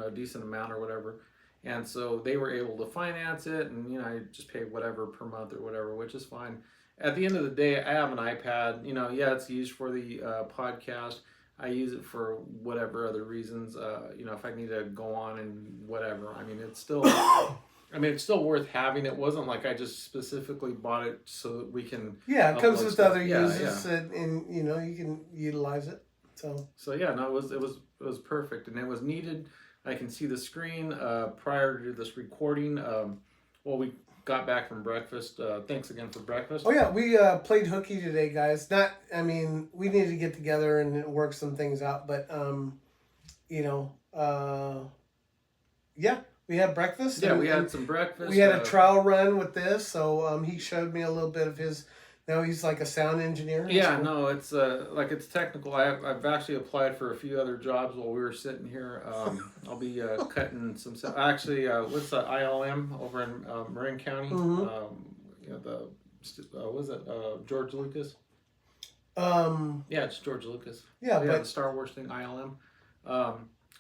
[SPEAKER 2] a decent amount or whatever. And so they were able to finance it, and I just paid whatever per month or whatever, which is fine. at the end of the day, I have an iPad. You know, yeah, it's used for the podcast. I use it for whatever other reasons. You know, if I need to go on and whatever. I mean, it's still. I mean, it's still worth having. It wasn't like I just specifically bought it so that we can.
[SPEAKER 1] Yeah, it comes
[SPEAKER 2] upload
[SPEAKER 1] with
[SPEAKER 2] stuff.
[SPEAKER 1] other
[SPEAKER 2] Yeah,
[SPEAKER 1] uses, and you know you can utilize it.
[SPEAKER 2] So yeah, no, it was perfect, and it was needed. I can see the screen prior to this recording. Well, we got back from breakfast. Thanks again for breakfast.
[SPEAKER 1] Oh yeah, we played hooky today, guys. Not, I mean, we need to get together and work some things out, but you know, yeah, we had breakfast.
[SPEAKER 2] Yeah,
[SPEAKER 1] and,
[SPEAKER 2] we had some breakfast.
[SPEAKER 1] We had a trial run with this, so he showed me a little bit of his. Now he's like a sound engineer. That's
[SPEAKER 2] Yeah,
[SPEAKER 1] cool.
[SPEAKER 2] no, it's like it's technical. I've actually applied for a few other jobs while we were sitting here. I'll be cutting some. Actually, what's the ILM over in Marin County?
[SPEAKER 1] Mhm.
[SPEAKER 2] You know the was it George Lucas? Yeah, it's George Lucas.
[SPEAKER 1] Yeah,
[SPEAKER 2] Yeah,
[SPEAKER 1] but
[SPEAKER 2] the Star Wars thing, ILM.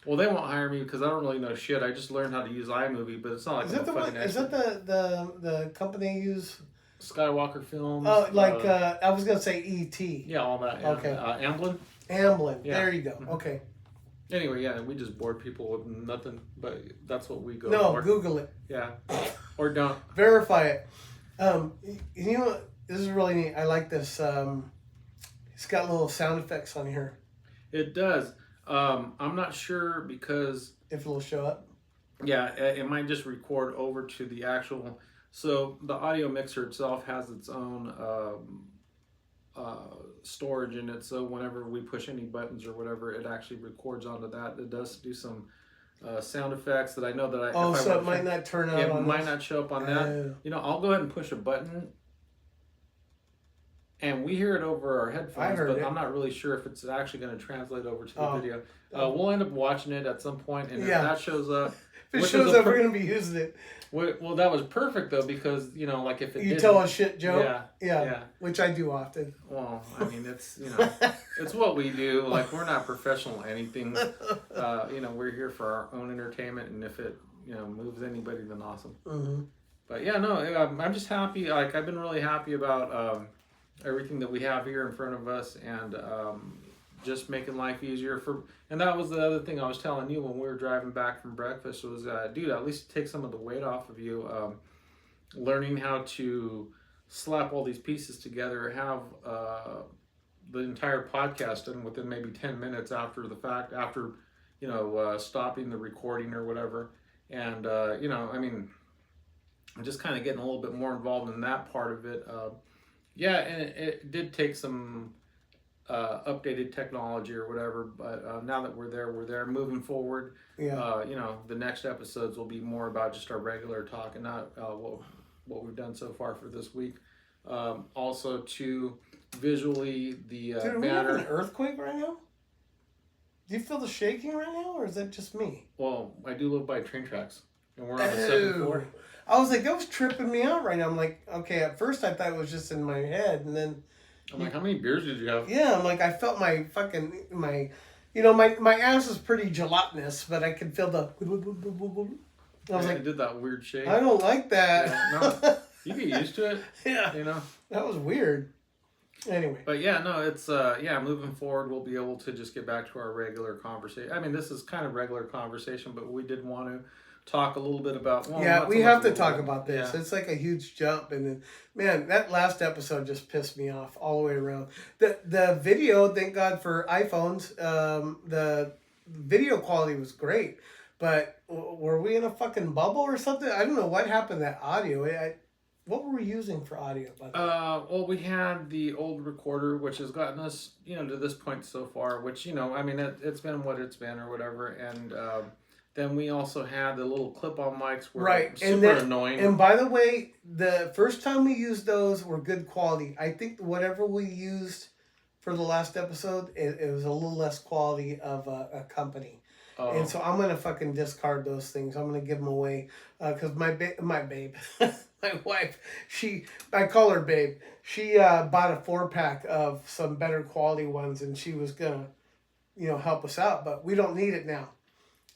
[SPEAKER 2] Well, they won't hire me because I don't really know shit. I just learned how to use iMovie, but it's not like
[SPEAKER 1] is
[SPEAKER 2] I'm
[SPEAKER 1] that
[SPEAKER 2] a
[SPEAKER 1] the
[SPEAKER 2] fucking
[SPEAKER 1] one? Is that
[SPEAKER 2] expert.
[SPEAKER 1] the company you use?
[SPEAKER 2] Skywalker Films.
[SPEAKER 1] Oh, like I was gonna say E.T.
[SPEAKER 2] Yeah, all that. Yeah.
[SPEAKER 1] Okay.
[SPEAKER 2] Amblin.
[SPEAKER 1] Amblin.
[SPEAKER 2] Yeah.
[SPEAKER 1] There you go.
[SPEAKER 2] Mhm.
[SPEAKER 1] Okay.
[SPEAKER 2] Anyway, yeah, we just bored people with nothing, but that's what we go
[SPEAKER 1] No,
[SPEAKER 2] for.
[SPEAKER 1] Google it.
[SPEAKER 2] Yeah, or don't.
[SPEAKER 1] Verify it. You know what? This is really neat. I like this. It's got little sound effects on here.
[SPEAKER 2] It does. I'm not sure because
[SPEAKER 1] If it'll show up.
[SPEAKER 2] yeah, it might just record over to the actual. So the audio mixer itself has its own storage in it. So whenever we push any buttons or whatever, it actually records onto that. It does do some sound effects that I know that I.
[SPEAKER 1] Oh,
[SPEAKER 2] if I
[SPEAKER 1] so
[SPEAKER 2] were
[SPEAKER 1] it might
[SPEAKER 2] to-
[SPEAKER 1] not turn out
[SPEAKER 2] It
[SPEAKER 1] on
[SPEAKER 2] might
[SPEAKER 1] this.
[SPEAKER 2] not show up on that.
[SPEAKER 1] Oh.
[SPEAKER 2] You know, I'll go ahead and push a button, and we hear it over our headphones.
[SPEAKER 1] heard
[SPEAKER 2] But
[SPEAKER 1] it.
[SPEAKER 2] I'm not really sure if it's actually going to translate over to the
[SPEAKER 1] Oh.
[SPEAKER 2] video. We'll end up watching it at some point, and
[SPEAKER 1] Yeah.
[SPEAKER 2] if that shows up.
[SPEAKER 1] If it
[SPEAKER 2] Which
[SPEAKER 1] shows
[SPEAKER 2] is a
[SPEAKER 1] up, we're gonna be using it.
[SPEAKER 2] Well, that was perfect though because you know, like if it
[SPEAKER 1] You
[SPEAKER 2] didn't,
[SPEAKER 1] tell a shit joke.
[SPEAKER 2] yeah,
[SPEAKER 1] Yeah. Which I do often.
[SPEAKER 2] Well, I mean, it's you know, it's what we do. Like we're not professional at anything. You know, we're here for our own entertainment, and if it you know moves anybody, then awesome.
[SPEAKER 1] Mm-hmm.
[SPEAKER 2] But yeah, no, I'm just happy. Like I've been really happy about everything that we have here in front of us, and just making life easier for. And that was the other thing I was telling you when we were driving back from breakfast was, dude, at least take some of the weight off of you. Learning how to slap all these pieces together, have the entire podcast done within maybe 10 minutes after the fact, after you know stopping the recording or whatever, and you know, I mean. I'm just kind of getting a little bit more involved in that part of it. Yeah, and it did take some updated technology or whatever, but now that we're there. Moving forward,
[SPEAKER 1] Yeah.
[SPEAKER 2] you know, the next episodes will be more about just our regular talk and not what we've done so far for this week. Also, to visually the
[SPEAKER 1] Dude, are we having
[SPEAKER 2] banner.
[SPEAKER 1] an earthquake right now? Do you feel the shaking right now, or is that just me?
[SPEAKER 2] Well, I do live by train tracks, and we're on the second floor.
[SPEAKER 1] I was like, that was tripping me out right now. I'm like, okay, at first I thought it was just in my head, and then
[SPEAKER 2] I'm like, how many beers did you have?
[SPEAKER 1] yeah, I'm like, I felt you know, my ass is pretty gelatinous, but I could feel the. I was
[SPEAKER 2] I
[SPEAKER 1] like,
[SPEAKER 2] did that weird shake.
[SPEAKER 1] I don't like that.
[SPEAKER 2] Yeah, You get used to it,
[SPEAKER 1] Yeah,
[SPEAKER 2] you know.
[SPEAKER 1] that was weird. Anyway,
[SPEAKER 2] But yeah, no, it's yeah. Moving forward, we'll be able to just get back to our regular conversation. I mean, this is kind of regular conversation, but we did want to talk a little bit about. Well,
[SPEAKER 1] yeah,
[SPEAKER 2] not
[SPEAKER 1] we
[SPEAKER 2] so
[SPEAKER 1] have
[SPEAKER 2] much
[SPEAKER 1] to
[SPEAKER 2] a little
[SPEAKER 1] talk
[SPEAKER 2] bit.
[SPEAKER 1] about this.
[SPEAKER 2] Yeah.
[SPEAKER 1] It's like a huge jump, and then, man, that last episode just pissed me off all the way around. The video, thank God for iPhones. The video quality was great, but were we in a fucking bubble or something? I don't know what happened to that audio. What were we using for audio? By the way?
[SPEAKER 2] Well, we had the old recorder, which has gotten us, you know, to this point so far. Which you know, I mean, it's been what it's been or whatever, and then we also had the little clip-on mics, were
[SPEAKER 1] Right,
[SPEAKER 2] super
[SPEAKER 1] and then-
[SPEAKER 2] annoying.
[SPEAKER 1] And by the way, the first time we used those were good quality. I think whatever we used for the last episode, it was a little less quality of a company.
[SPEAKER 2] Oh.
[SPEAKER 1] And so I'm going to fucking discard those things. I'm going to give them away. Because my babe, my wife, I call her babe. She bought a 4-pack of some better quality ones, and she was going to, you know, help us out. But we don't need it now.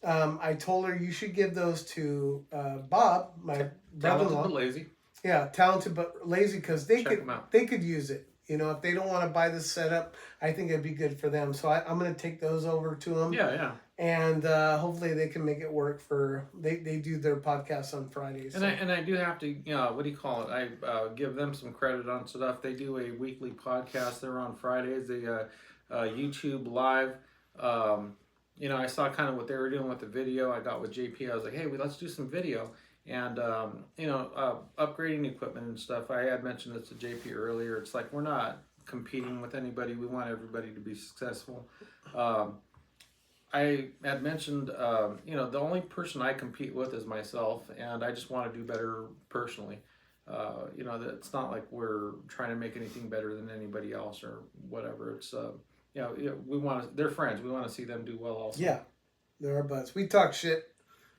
[SPEAKER 1] I told her you should give those to Bob, my
[SPEAKER 2] Talented
[SPEAKER 1] brother-in-law.
[SPEAKER 2] but lazy.
[SPEAKER 1] Yeah, talented but lazy because
[SPEAKER 2] Check them out.
[SPEAKER 1] they could use it. You know, if they don't want to buy this setup, I think it'd be good for them. So I'm gonna take those over to them,
[SPEAKER 2] Yeah, yeah.
[SPEAKER 1] and hopefully they can make it work for. They do their podcast on Fridays.
[SPEAKER 2] And
[SPEAKER 1] So.
[SPEAKER 2] I do have to, what do you call it? I give them some credit on stuff. They do a weekly podcast. They're on Fridays. They YouTube live. I saw kind of what they were doing with the video. I got with JP. I was like, hey, let's do some video. And upgrading equipment and stuff. I had mentioned this to JP earlier. It's like we're not competing with anybody. We want everybody to be successful. I had mentioned, the only person I compete with is myself, and I just want to do better personally. That it's not like we're trying to make anything better than anybody else or whatever. It's, we want to. They're friends. We want to see them do well also.
[SPEAKER 1] Yeah, they're our buds. We talk shit.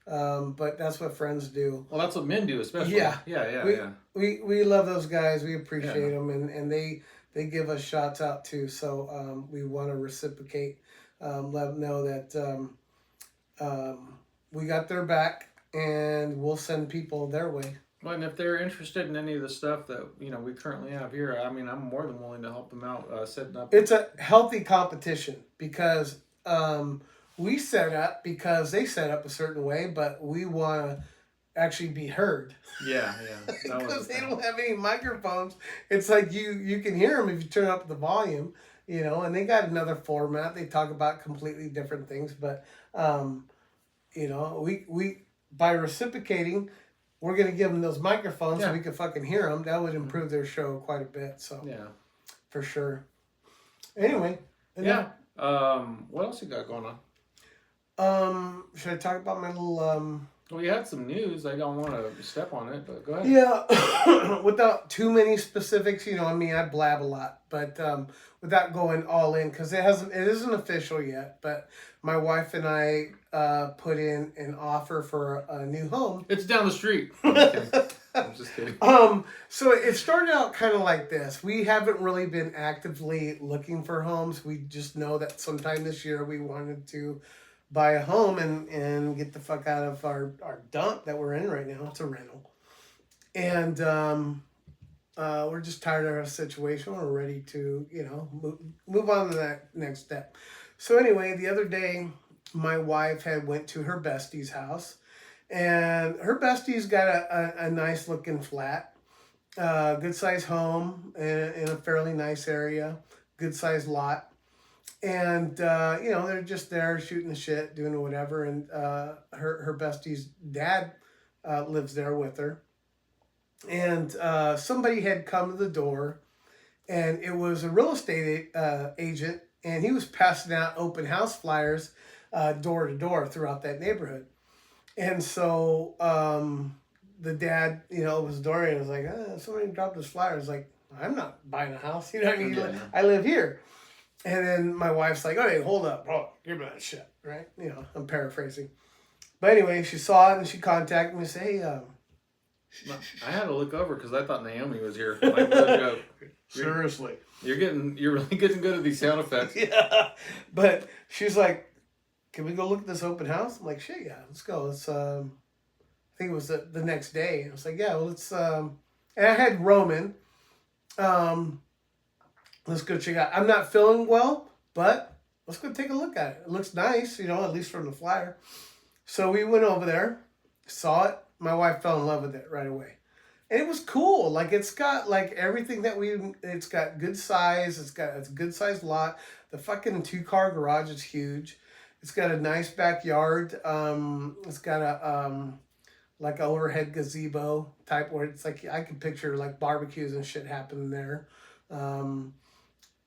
[SPEAKER 1] But that's what friends do.
[SPEAKER 2] Well, that's what men do, especially.
[SPEAKER 1] Yeah,
[SPEAKER 2] yeah.
[SPEAKER 1] We love those guys. We appreciate them, and they give us shots out too. So we want to reciprocate. Let them know that we got their back, and we'll send people their way.
[SPEAKER 2] Well, and if they're interested in any of the stuff that we currently have here, I mean, I'm more than willing to help them out setting up.
[SPEAKER 1] It's a healthy competition because. We set up because they set up a certain way, but we want to actually be heard.
[SPEAKER 2] Yeah.
[SPEAKER 1] Because they don't have any microphones. It's like you can hear them if you turn up the volume, and they got another format. They talk about completely different things, but, we by reciprocating, we're going to give them those microphones so we can fucking hear them. That would improve their show quite a bit. So,
[SPEAKER 2] yeah,
[SPEAKER 1] for sure. Anyway.
[SPEAKER 2] Yeah. What else you got going on?
[SPEAKER 1] Should I talk about my little
[SPEAKER 2] Well, you had some news. I don't want to step on it, but go ahead.
[SPEAKER 1] Yeah, without too many specifics, I blab a lot, but without going all in, because it isn't official yet. But my wife and I put in an offer for a new home.
[SPEAKER 2] It's down the street. I'm just kidding.
[SPEAKER 1] So it started out kind of like this. We haven't really been actively looking for homes. We just know that sometime this year we wanted to buy a home and get the fuck out of our dump that we're in right now. It's a rental. And we're just tired of our situation. We're ready to, move on to that next step. So anyway, the other day, my wife had went to her bestie's house. And her bestie's got a nice looking flat. Good size home in a fairly nice area. Good size lot. And, they're just there shooting the shit, doing whatever. And her bestie's dad lives there with her. And somebody had come to the door, and it was a real estate agent, and he was passing out open house flyers door to door throughout that neighborhood. And so the dad, opens the door and was like, somebody dropped this flyer. I was like, I'm not buying a house. You know what I mean?
[SPEAKER 2] Yeah.
[SPEAKER 1] I live here. And then my wife's like, okay, hold up. Oh, give me that shit, right? I'm paraphrasing. But anyway, she saw it and she contacted me and said, hey,
[SPEAKER 2] I had to look over because I thought Naomi was here. Like, no joke.
[SPEAKER 1] seriously.
[SPEAKER 2] You're really getting good at these sound effects.
[SPEAKER 1] Yeah. But she's like, can we go look at this open house? I'm like, shit, yeah, let's go. Let's, I think it was the next day. I was like, yeah, well, let's, and I had Roman, let's go check out. I'm not feeling well, but let's go take a look at it. It looks nice, at least from the flyer. So we went over there, saw it. My wife fell in love with it right away. And it was cool. Like, it's got, like, everything that it's got good size. It's a good sized lot. The fucking 2-car garage is huge. It's got a nice backyard. It's got a, like, a overhead gazebo type where it's like, I can picture, like, barbecues and shit happening there.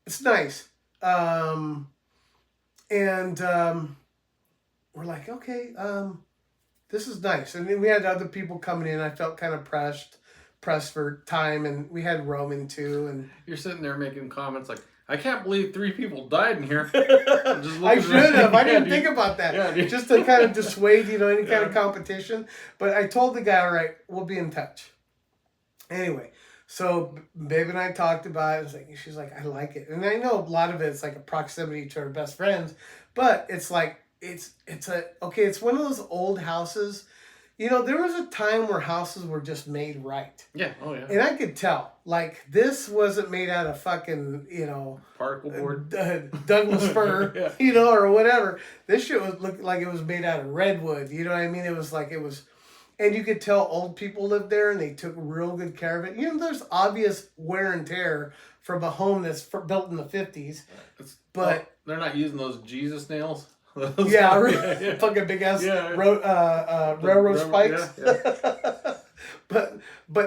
[SPEAKER 1] It's nice. And we're like, okay, this is nice. And then we had other people coming in. I felt kind of pressed for time, and we had Roman too. And
[SPEAKER 2] you're sitting there making comments like, I can't believe 3 people died in here.
[SPEAKER 1] I should have. I didn't think about that.
[SPEAKER 2] Yeah,
[SPEAKER 1] just to kind of dissuade, any kind of competition. But I told the guy, all right, we'll be in touch. Anyway, so Babe and I talked about it. She's like, I like it. And I know a lot of it's like a proximity to her best friends, but it's like, it's one of those old houses. You know, there was a time where houses were just made right.
[SPEAKER 2] Yeah. Oh yeah.
[SPEAKER 1] And I could tell. Like, this wasn't made out of fucking, you know,
[SPEAKER 2] Particle board.
[SPEAKER 1] Douglas fir,
[SPEAKER 2] Yeah.
[SPEAKER 1] you know, or whatever. This shit was looked like it was made out of redwood. You know what I mean? It was like it was, and you could tell old people lived there and they took real good care of it. You know, there's obvious wear and tear from a home that's built in the 50s. But
[SPEAKER 2] they're not using those Jesus nails. Those
[SPEAKER 1] yeah, fucking big ass railroad spikes.
[SPEAKER 2] Yeah.
[SPEAKER 1] But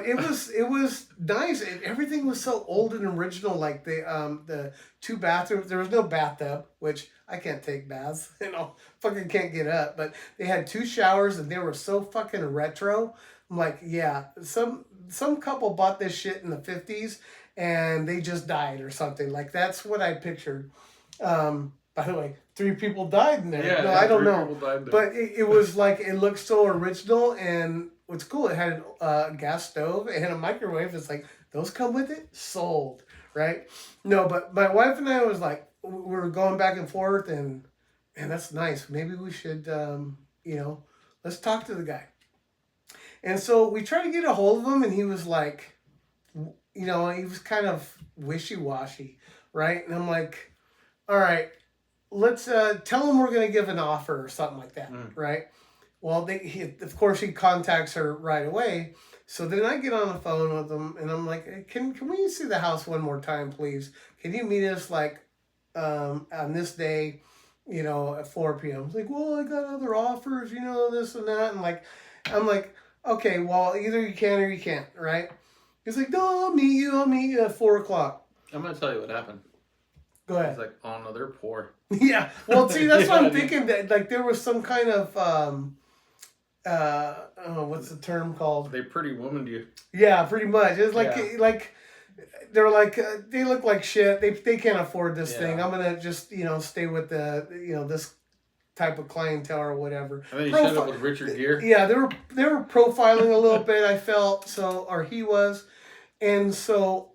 [SPEAKER 1] it was nice. Everything was so old and original. Like the two bathrooms. There was no bathtub, which I can't take baths. You know, fucking can't get up. But they had two showers and they were so fucking retro. I'm like, yeah, some couple bought this shit in the 50s and they just died or something. Like that's what I pictured. By the way, 3 people died in there.
[SPEAKER 2] Yeah,
[SPEAKER 1] no,
[SPEAKER 2] yeah,
[SPEAKER 1] I don't
[SPEAKER 2] 3
[SPEAKER 1] know.
[SPEAKER 2] people died there.
[SPEAKER 1] But it was like, it looked so original. And what's cool, it had a gas stove and a microwave. It's like, those come with it? Sold, right? No, but my wife and I was like, we were going back and forth. And that's nice. Maybe we should, you know, let's talk to the guy. And so we tried to get a hold of him. And he was like, you know, he was kind of wishy-washy, right? And I'm like, all right, let's tell him we're going to give an offer or something like that, right? Well, of course, he contacts her right away. So then I get on the phone with him, and I'm like, hey, can we see the house one more time, please? Can you meet us, like, on this day, you know, at 4 p.m.? He's like, well, I got other offers, you know, this and that. And, like, I'm like, okay, well, either you can or you can't, right? He's like, no, I'll meet you at 4 o'clock.
[SPEAKER 2] I'm going to tell you what happened.
[SPEAKER 1] Go ahead.
[SPEAKER 2] He's like, oh no, they're poor.
[SPEAKER 1] Yeah. Well, see, that's what
[SPEAKER 2] Yeah,
[SPEAKER 1] I'm thinking, that like there was some kind of oh, what's the term called?
[SPEAKER 2] They pretty womaned you.
[SPEAKER 1] Yeah, pretty much. It's like
[SPEAKER 2] Yeah.
[SPEAKER 1] like they're like they look like shit. They can't afford this
[SPEAKER 2] Yeah.
[SPEAKER 1] thing. I'm gonna just, you know, stay with the, you know, this type of clientele or whatever.
[SPEAKER 2] And then you showed up with Richard Gere.
[SPEAKER 1] Yeah, they were profiling a little bit, I felt, so, or he was. And so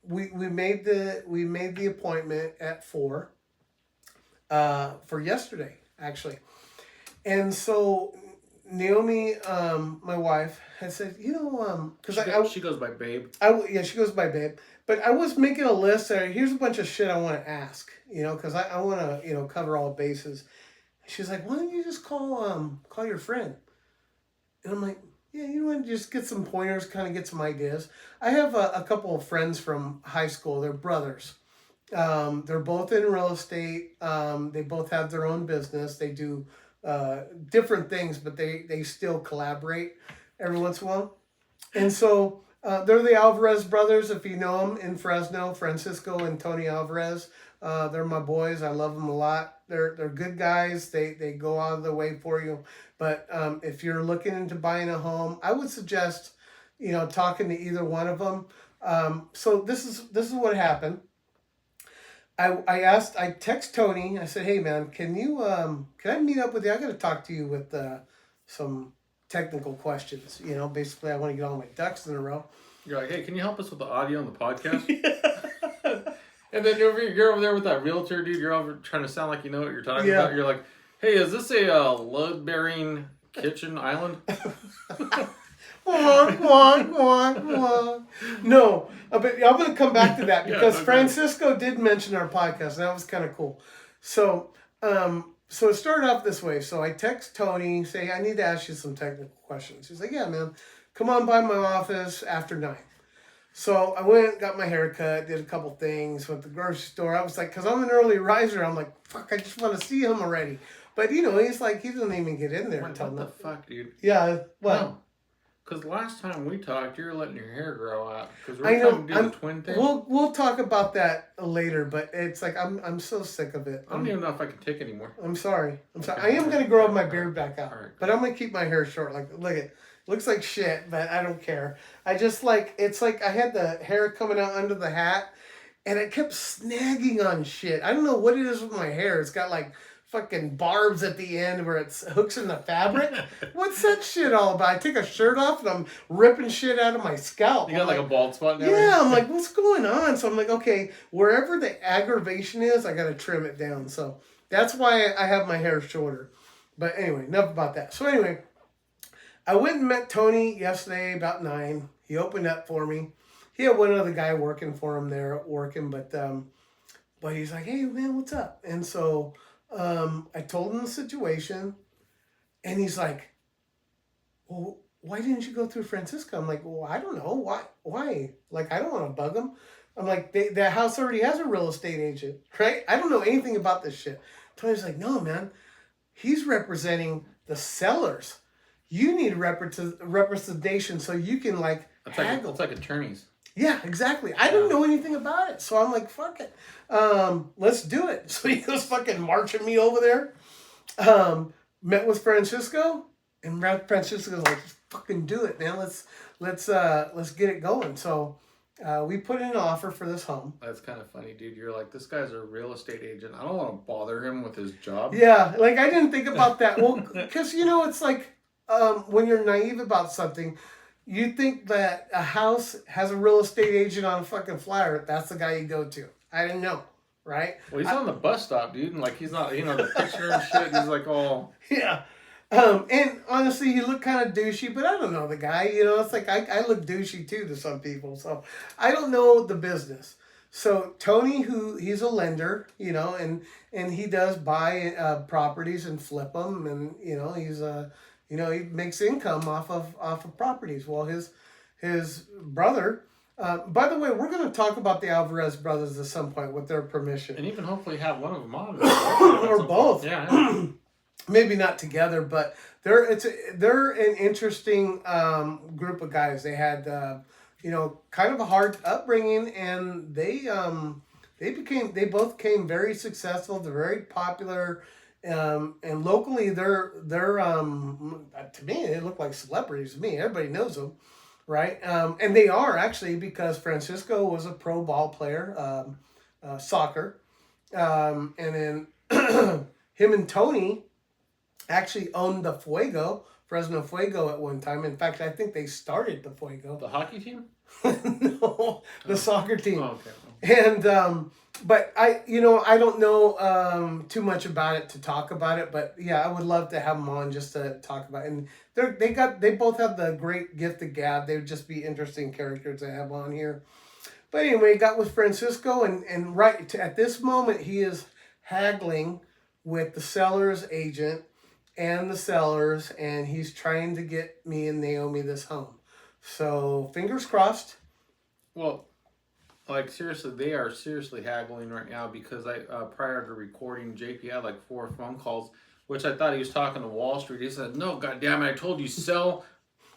[SPEAKER 1] we made the appointment at 4 for yesterday, actually. And so Naomi, my wife, had said, you know, because
[SPEAKER 2] she goes by Babe.
[SPEAKER 1] yeah, she goes by Babe. But I was making a list. Here's a bunch of shit I want to ask, you know, because I want to, you know, cover all bases. She's like, why don't you just call your friend? And I'm like, yeah, you want to just get some pointers, kind of get some ideas. I have a couple of friends from high school. They're brothers. They're both in real estate. They both have their own business. They do different things, but they still collaborate every once in a while. And so they're the Alvarez brothers, if you know them, in Fresno, Francisco and Tony Alvarez. They're my boys. I love them a lot. They're good guys. They go out of the way for you. But if you're looking into buying a home, I would suggest, you know, talking to either one of them. So this is what happened. I text Tony. I said, hey man, can I meet up with you? I got to talk to you with some technical questions. You know, basically I want to get all my ducks in a row.
[SPEAKER 2] You're like, hey, can you help us with the audio on the podcast? And then you're over there with that realtor dude. You're over trying to sound like you know what you're talking about. You're like, hey, is this a load-bearing kitchen island?
[SPEAKER 1] No, but I'm going to come back to that because
[SPEAKER 2] okay.
[SPEAKER 1] Francisco did mention our podcast, and that was kind of cool. So it started off this way. So I text Tony, say, I need to ask you some technical questions. He's like, yeah, man, come on by my office after 9. So I went, got my hair cut, did a couple things, went to the grocery store. I was like, because I'm an early riser, I'm like, fuck, I just want to see him already. But, you know, he's like, he doesn't even get in there until
[SPEAKER 2] what the fuck, dude?
[SPEAKER 1] Yeah, what?
[SPEAKER 2] No. Because last time we talked, you were letting your hair grow out. Because
[SPEAKER 1] I
[SPEAKER 2] we're
[SPEAKER 1] know,
[SPEAKER 2] trying to do the twin thing.
[SPEAKER 1] We'll talk about that later, but it's like, I'm so sick of it.
[SPEAKER 2] I don't even know if I can take anymore.
[SPEAKER 1] I'm sorry. I am going to grow my beard back out.
[SPEAKER 2] Right.
[SPEAKER 1] But I'm going to keep my hair short. Like, look at looks like shit, but I don't care. I just like, it's like I had the hair coming out under the hat and it kept snagging on shit. I don't know what it is with my hair. It's got like fucking barbs at the end where it's hooks in the fabric. What's that shit all about? I take a shirt off and I'm ripping shit out of my scalp.
[SPEAKER 2] You got like a bald spot now?
[SPEAKER 1] Yeah, I'm like, what's going on? So I'm like, okay, wherever the aggravation is, I got to trim it down. So that's why I have my hair shorter. But anyway, enough about that. So anyway, I went and met Tony yesterday about 9. He opened up for me. He had one other guy working for him there working, but he's like, "Hey man, what's up?" And so I told him the situation, and he's like, "Well, why didn't you go through Francisco?" I'm like, "Well, I don't know. Why? Like, I don't want to bug him." I'm like, the house already has a real estate agent, right? I don't know anything about this shit. Tony's like, "No, man. He's representing the sellers. You need representation so you can like haggle."
[SPEAKER 2] It's like attorneys.
[SPEAKER 1] Yeah, exactly. I didn't know anything about it, so I'm like, "Fuck it, let's do it." So he goes fucking marching me over there. Met with Francisco, and Francisco's like, "Fucking do it, man. Let's get it going." So we put in an offer for this home.
[SPEAKER 2] That's kind of funny, dude. You're like, this guy's a real estate agent. I don't want to bother him with his job.
[SPEAKER 1] Yeah, like I didn't think about that. Well, because it's like when you're naive about something, you think that a house has a real estate agent on a fucking flyer. That's the guy you go to. I didn't know, right?
[SPEAKER 2] Well, he's on the bus stop, dude, and like he's not, the picture and shit. He's like, oh,
[SPEAKER 1] Yeah. And honestly, he looked kind of douchey, but I don't know the guy. It's like I look douchey too to some people. So I don't know the business. So Tony, he's a lender, and he does buy properties and flip them, and he makes income off of properties. Well, his brother. By the way, we're going to talk about the Alvarez brothers at some point with their permission,
[SPEAKER 2] and even hopefully have one of them on,
[SPEAKER 1] or both.
[SPEAKER 2] Yeah.
[SPEAKER 1] Maybe not together, but they're an interesting group of guys. They had kind of a hard upbringing, and they both became very successful. They're very popular, and locally they're to me they look like celebrities to me. Everybody knows them, right? And they are actually, because Francisco was a pro ball player, soccer, and then him and Tony actually owned the Fresno Fuego at one time. In fact, I think they started the Fuego.
[SPEAKER 2] The hockey team?
[SPEAKER 1] No, the soccer team.
[SPEAKER 2] Oh, okay.
[SPEAKER 1] And but I don't know too much about it to talk about it. But yeah, I would love to have them on just to talk about it. And they both have the great gift of gab. They would just be interesting characters to have on here. But anyway, got with Francisco, and at this moment he is haggling with the seller's agent and the sellers, and he's trying to get me and Naomi this home. So fingers crossed.
[SPEAKER 2] Well, like seriously, they are seriously haggling right now, because I prior to recording, JP had like 4 phone calls, which I thought he was talking to Wall Street. He said, "No, goddamn it, I told you sell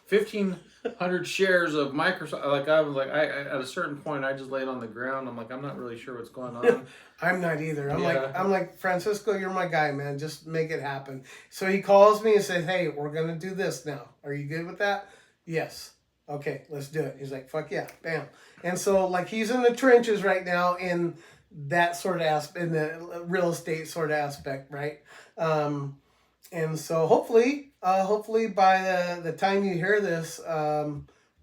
[SPEAKER 2] 1,500 shares of Microsoft." Like I was like, I at a certain point I just laid on the ground. I'm like, I'm not really sure what's going on.
[SPEAKER 1] I'm not either. I'm like, "Francisco, you're my guy, man. Just make it happen." So he calls me and says, "Hey, we're gonna do this now. Are you good with that?" "Yes." "Okay, let's do it." He's like, "Fuck yeah, bam." And so like he's in the trenches right now in that sort of aspect, in the real estate sort of aspect, right? And so hopefully by the time you hear this,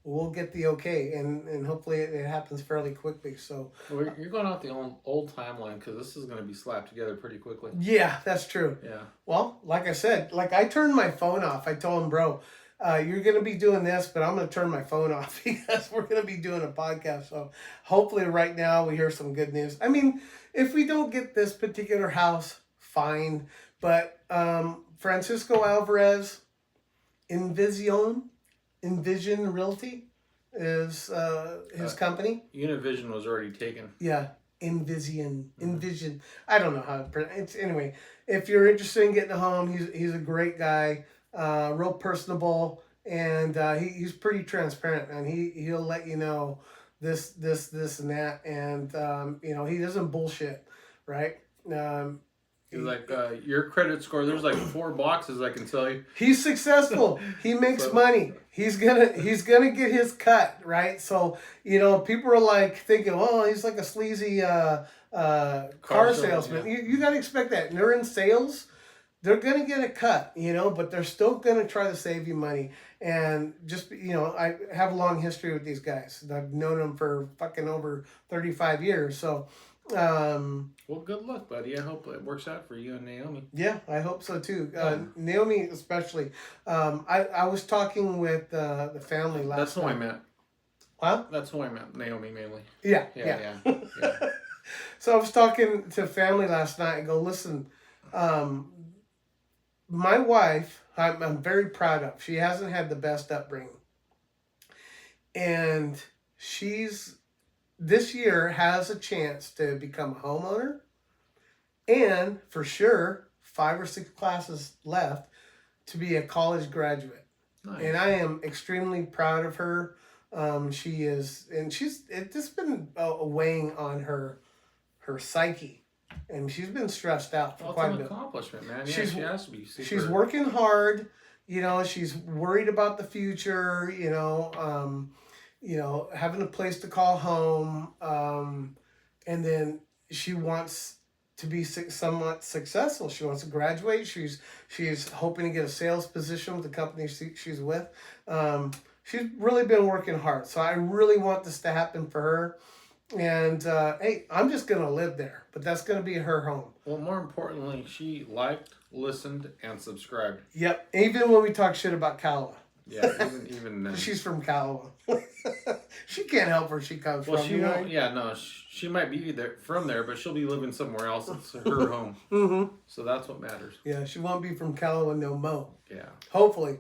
[SPEAKER 1] we'll get the okay, and hopefully it happens fairly quickly. So
[SPEAKER 2] Well, you're going off the old timeline, because this is going to be slapped together pretty quickly.
[SPEAKER 1] yeah, that's true.
[SPEAKER 2] Yeah.
[SPEAKER 1] Well, like I said, like I turned my phone off. I told him, "Bro, you're going to be doing this, but I'm going to turn my phone off because we're going to be doing a podcast." So hopefully right now we hear some good news. I mean, if we don't get this particular house, fine. But Francisco Alvarez, Envision Realty is his company.
[SPEAKER 2] Univision was already taken.
[SPEAKER 1] Yeah, Envision. I don't know how to pronounce it. Anyway, if you're interested in getting a home, he's a great guy, real personable, and he's pretty transparent, and he'll let you know this and that, and he doesn't bullshit, right?
[SPEAKER 2] He's like, your credit score, there's like 4 boxes I can tell you.
[SPEAKER 1] He's successful. He makes money. He's gonna get his cut, right? So people are like thinking, "Well, he's like a sleazy car salesman."
[SPEAKER 2] Yeah.
[SPEAKER 1] You gotta expect that. And they're in sales. They're gonna get a cut, but they're still gonna try to save you money. And just I have a long history with these guys. I've known them for fucking over 35 years. So
[SPEAKER 2] Well, good luck, buddy. I hope it works out for you and Naomi.
[SPEAKER 1] Yeah, I hope so too.
[SPEAKER 2] Yeah.
[SPEAKER 1] Naomi, especially. I was talking with the family last
[SPEAKER 2] That's who I
[SPEAKER 1] night.
[SPEAKER 2] meant.
[SPEAKER 1] Huh?
[SPEAKER 2] That's who I meant. Naomi mainly.
[SPEAKER 1] Yeah,
[SPEAKER 2] Yeah.
[SPEAKER 1] So I was talking to family last night and go, listen, my wife, I'm very proud of. She hasn't had the best upbringing. And she's, this year has a chance to become a homeowner. And for sure, 5 or 6 classes left to be a college graduate.
[SPEAKER 2] Nice.
[SPEAKER 1] And I am extremely proud of her. She is, and it's just been weighing on her psyche, and she's been stressed out for
[SPEAKER 2] Well,
[SPEAKER 1] quite a
[SPEAKER 2] it's an
[SPEAKER 1] bit.
[SPEAKER 2] accomplishment, man. Yeah,
[SPEAKER 1] She's-
[SPEAKER 2] she has to be. Super...
[SPEAKER 1] She's working hard. She's worried about the future. Having a place to call home, and then she wants to be somewhat successful. She wants to graduate. She's hoping to get a sales position with the company she's with. She's really been working hard, so I really want this to happen for her. And hey, I'm just gonna live there, but that's gonna be her home.
[SPEAKER 2] Well, more importantly, she liked, listened, and subscribed.
[SPEAKER 1] Yep. Even when we talk shit about Callaway.
[SPEAKER 2] Yeah, even then.
[SPEAKER 1] She's from Callaway. She can't help where she comes
[SPEAKER 2] Well,
[SPEAKER 1] from.
[SPEAKER 2] she won't. Yeah, no, she might be there from there, but she'll be living somewhere else. It's her home.
[SPEAKER 1] Mm-hmm.
[SPEAKER 2] So that's what matters.
[SPEAKER 1] Yeah, she won't be from Callaway no mo.
[SPEAKER 2] Yeah.
[SPEAKER 1] Hopefully.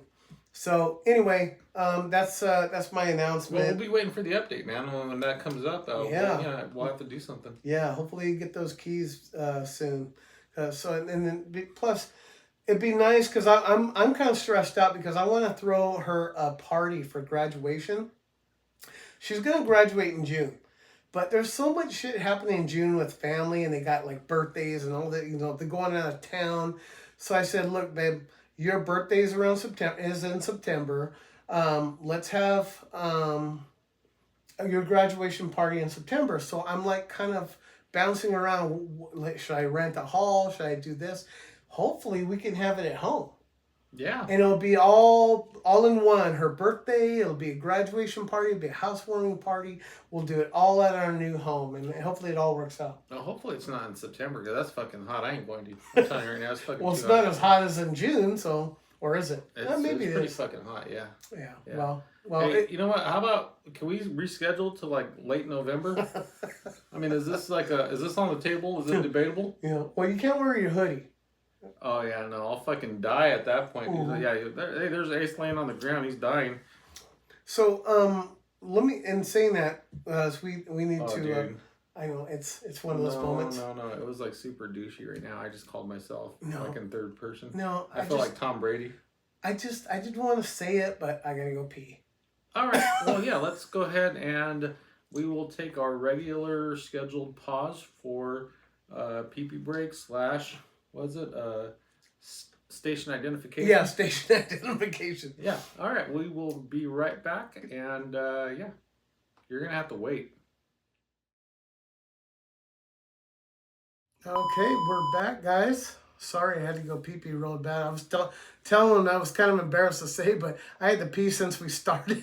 [SPEAKER 1] So anyway, that's my
[SPEAKER 2] Well,
[SPEAKER 1] announcement.
[SPEAKER 2] we'll be waiting for the update, man. When that comes up,
[SPEAKER 1] Yeah.
[SPEAKER 2] we'll have to do something.
[SPEAKER 1] Yeah, hopefully you get those keys soon. Plus, it'd be nice because I'm kind of stressed out because I want to throw her a party for graduation. She's gonna graduate in June, but there's so much shit happening in June with family, and they got like birthdays and all that. They're going out of town. So I said, look, babe, your birthday's in September. Let's have your graduation party in September. So I'm like kind of bouncing around. Like, should I rent a hall? Should I do this? Hopefully we can have it at home.
[SPEAKER 2] Yeah.
[SPEAKER 1] And it'll be all in one. Her birthday, it'll be a graduation party, it'll be a housewarming party. We'll do it all at our new home, and hopefully it all works out.
[SPEAKER 2] No, hopefully it's not in September because that's fucking hot. I ain't going to. I'm telling you right now, it's fucking.
[SPEAKER 1] Well, it's
[SPEAKER 2] too
[SPEAKER 1] not as hot as in June, so, or is it?
[SPEAKER 2] Maybe
[SPEAKER 1] it
[SPEAKER 2] pretty
[SPEAKER 1] is.
[SPEAKER 2] fucking hot. Yeah.
[SPEAKER 1] Yeah. Well.
[SPEAKER 2] Hey, you know what? How about can we reschedule to like late November? I mean, is this on the table? Is it debatable?
[SPEAKER 1] Yeah. Well, you can't wear your hoodie.
[SPEAKER 2] Oh yeah, no, I'll fucking die at that point.
[SPEAKER 1] Mhm.
[SPEAKER 2] Yeah, there's Ace laying on the ground. He's dying.
[SPEAKER 1] So, let me. In saying that, we need to.
[SPEAKER 2] Dude.
[SPEAKER 1] I know it's one of those moments.
[SPEAKER 2] No, it was like super douchey right now. I just called myself like in third person.
[SPEAKER 1] No,
[SPEAKER 2] I feel like Tom Brady.
[SPEAKER 1] I didn't want to say it, but I gotta go pee.
[SPEAKER 2] All right. Well, yeah, let's go ahead and we will take our regular scheduled pause for pee-pee break / was it station identification?
[SPEAKER 1] Yeah, station identification.
[SPEAKER 2] Yeah. All right. We will be right back, and yeah, you're gonna have to wait.
[SPEAKER 1] Okay, we're back, guys. Sorry, I had to go pee-pee real bad. I was telling them I was kind of embarrassed to say, but I had to pee since we started.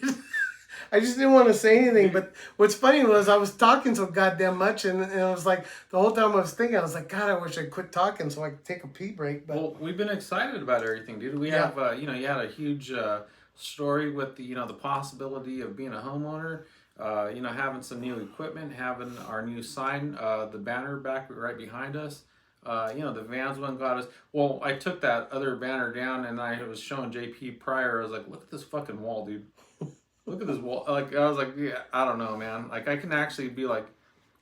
[SPEAKER 1] I just didn't want to say anything. But what's funny was I was talking so goddamn much, and I was like, the whole time I was thinking, I was like, God, I wish I'd quit talking so I could take a pee break. But
[SPEAKER 2] Well, we've been excited about everything, dude. We have, you had a huge story with the possibility of being a homeowner. Having some new equipment, having our new sign, the banner back right behind us. The Vans one got us. Well, I took that other banner down and I was showing JP prior. I was like, look at this fucking wall, dude. Look at this wall. Like, I was like, yeah, I don't know, man. Like, I can actually be like,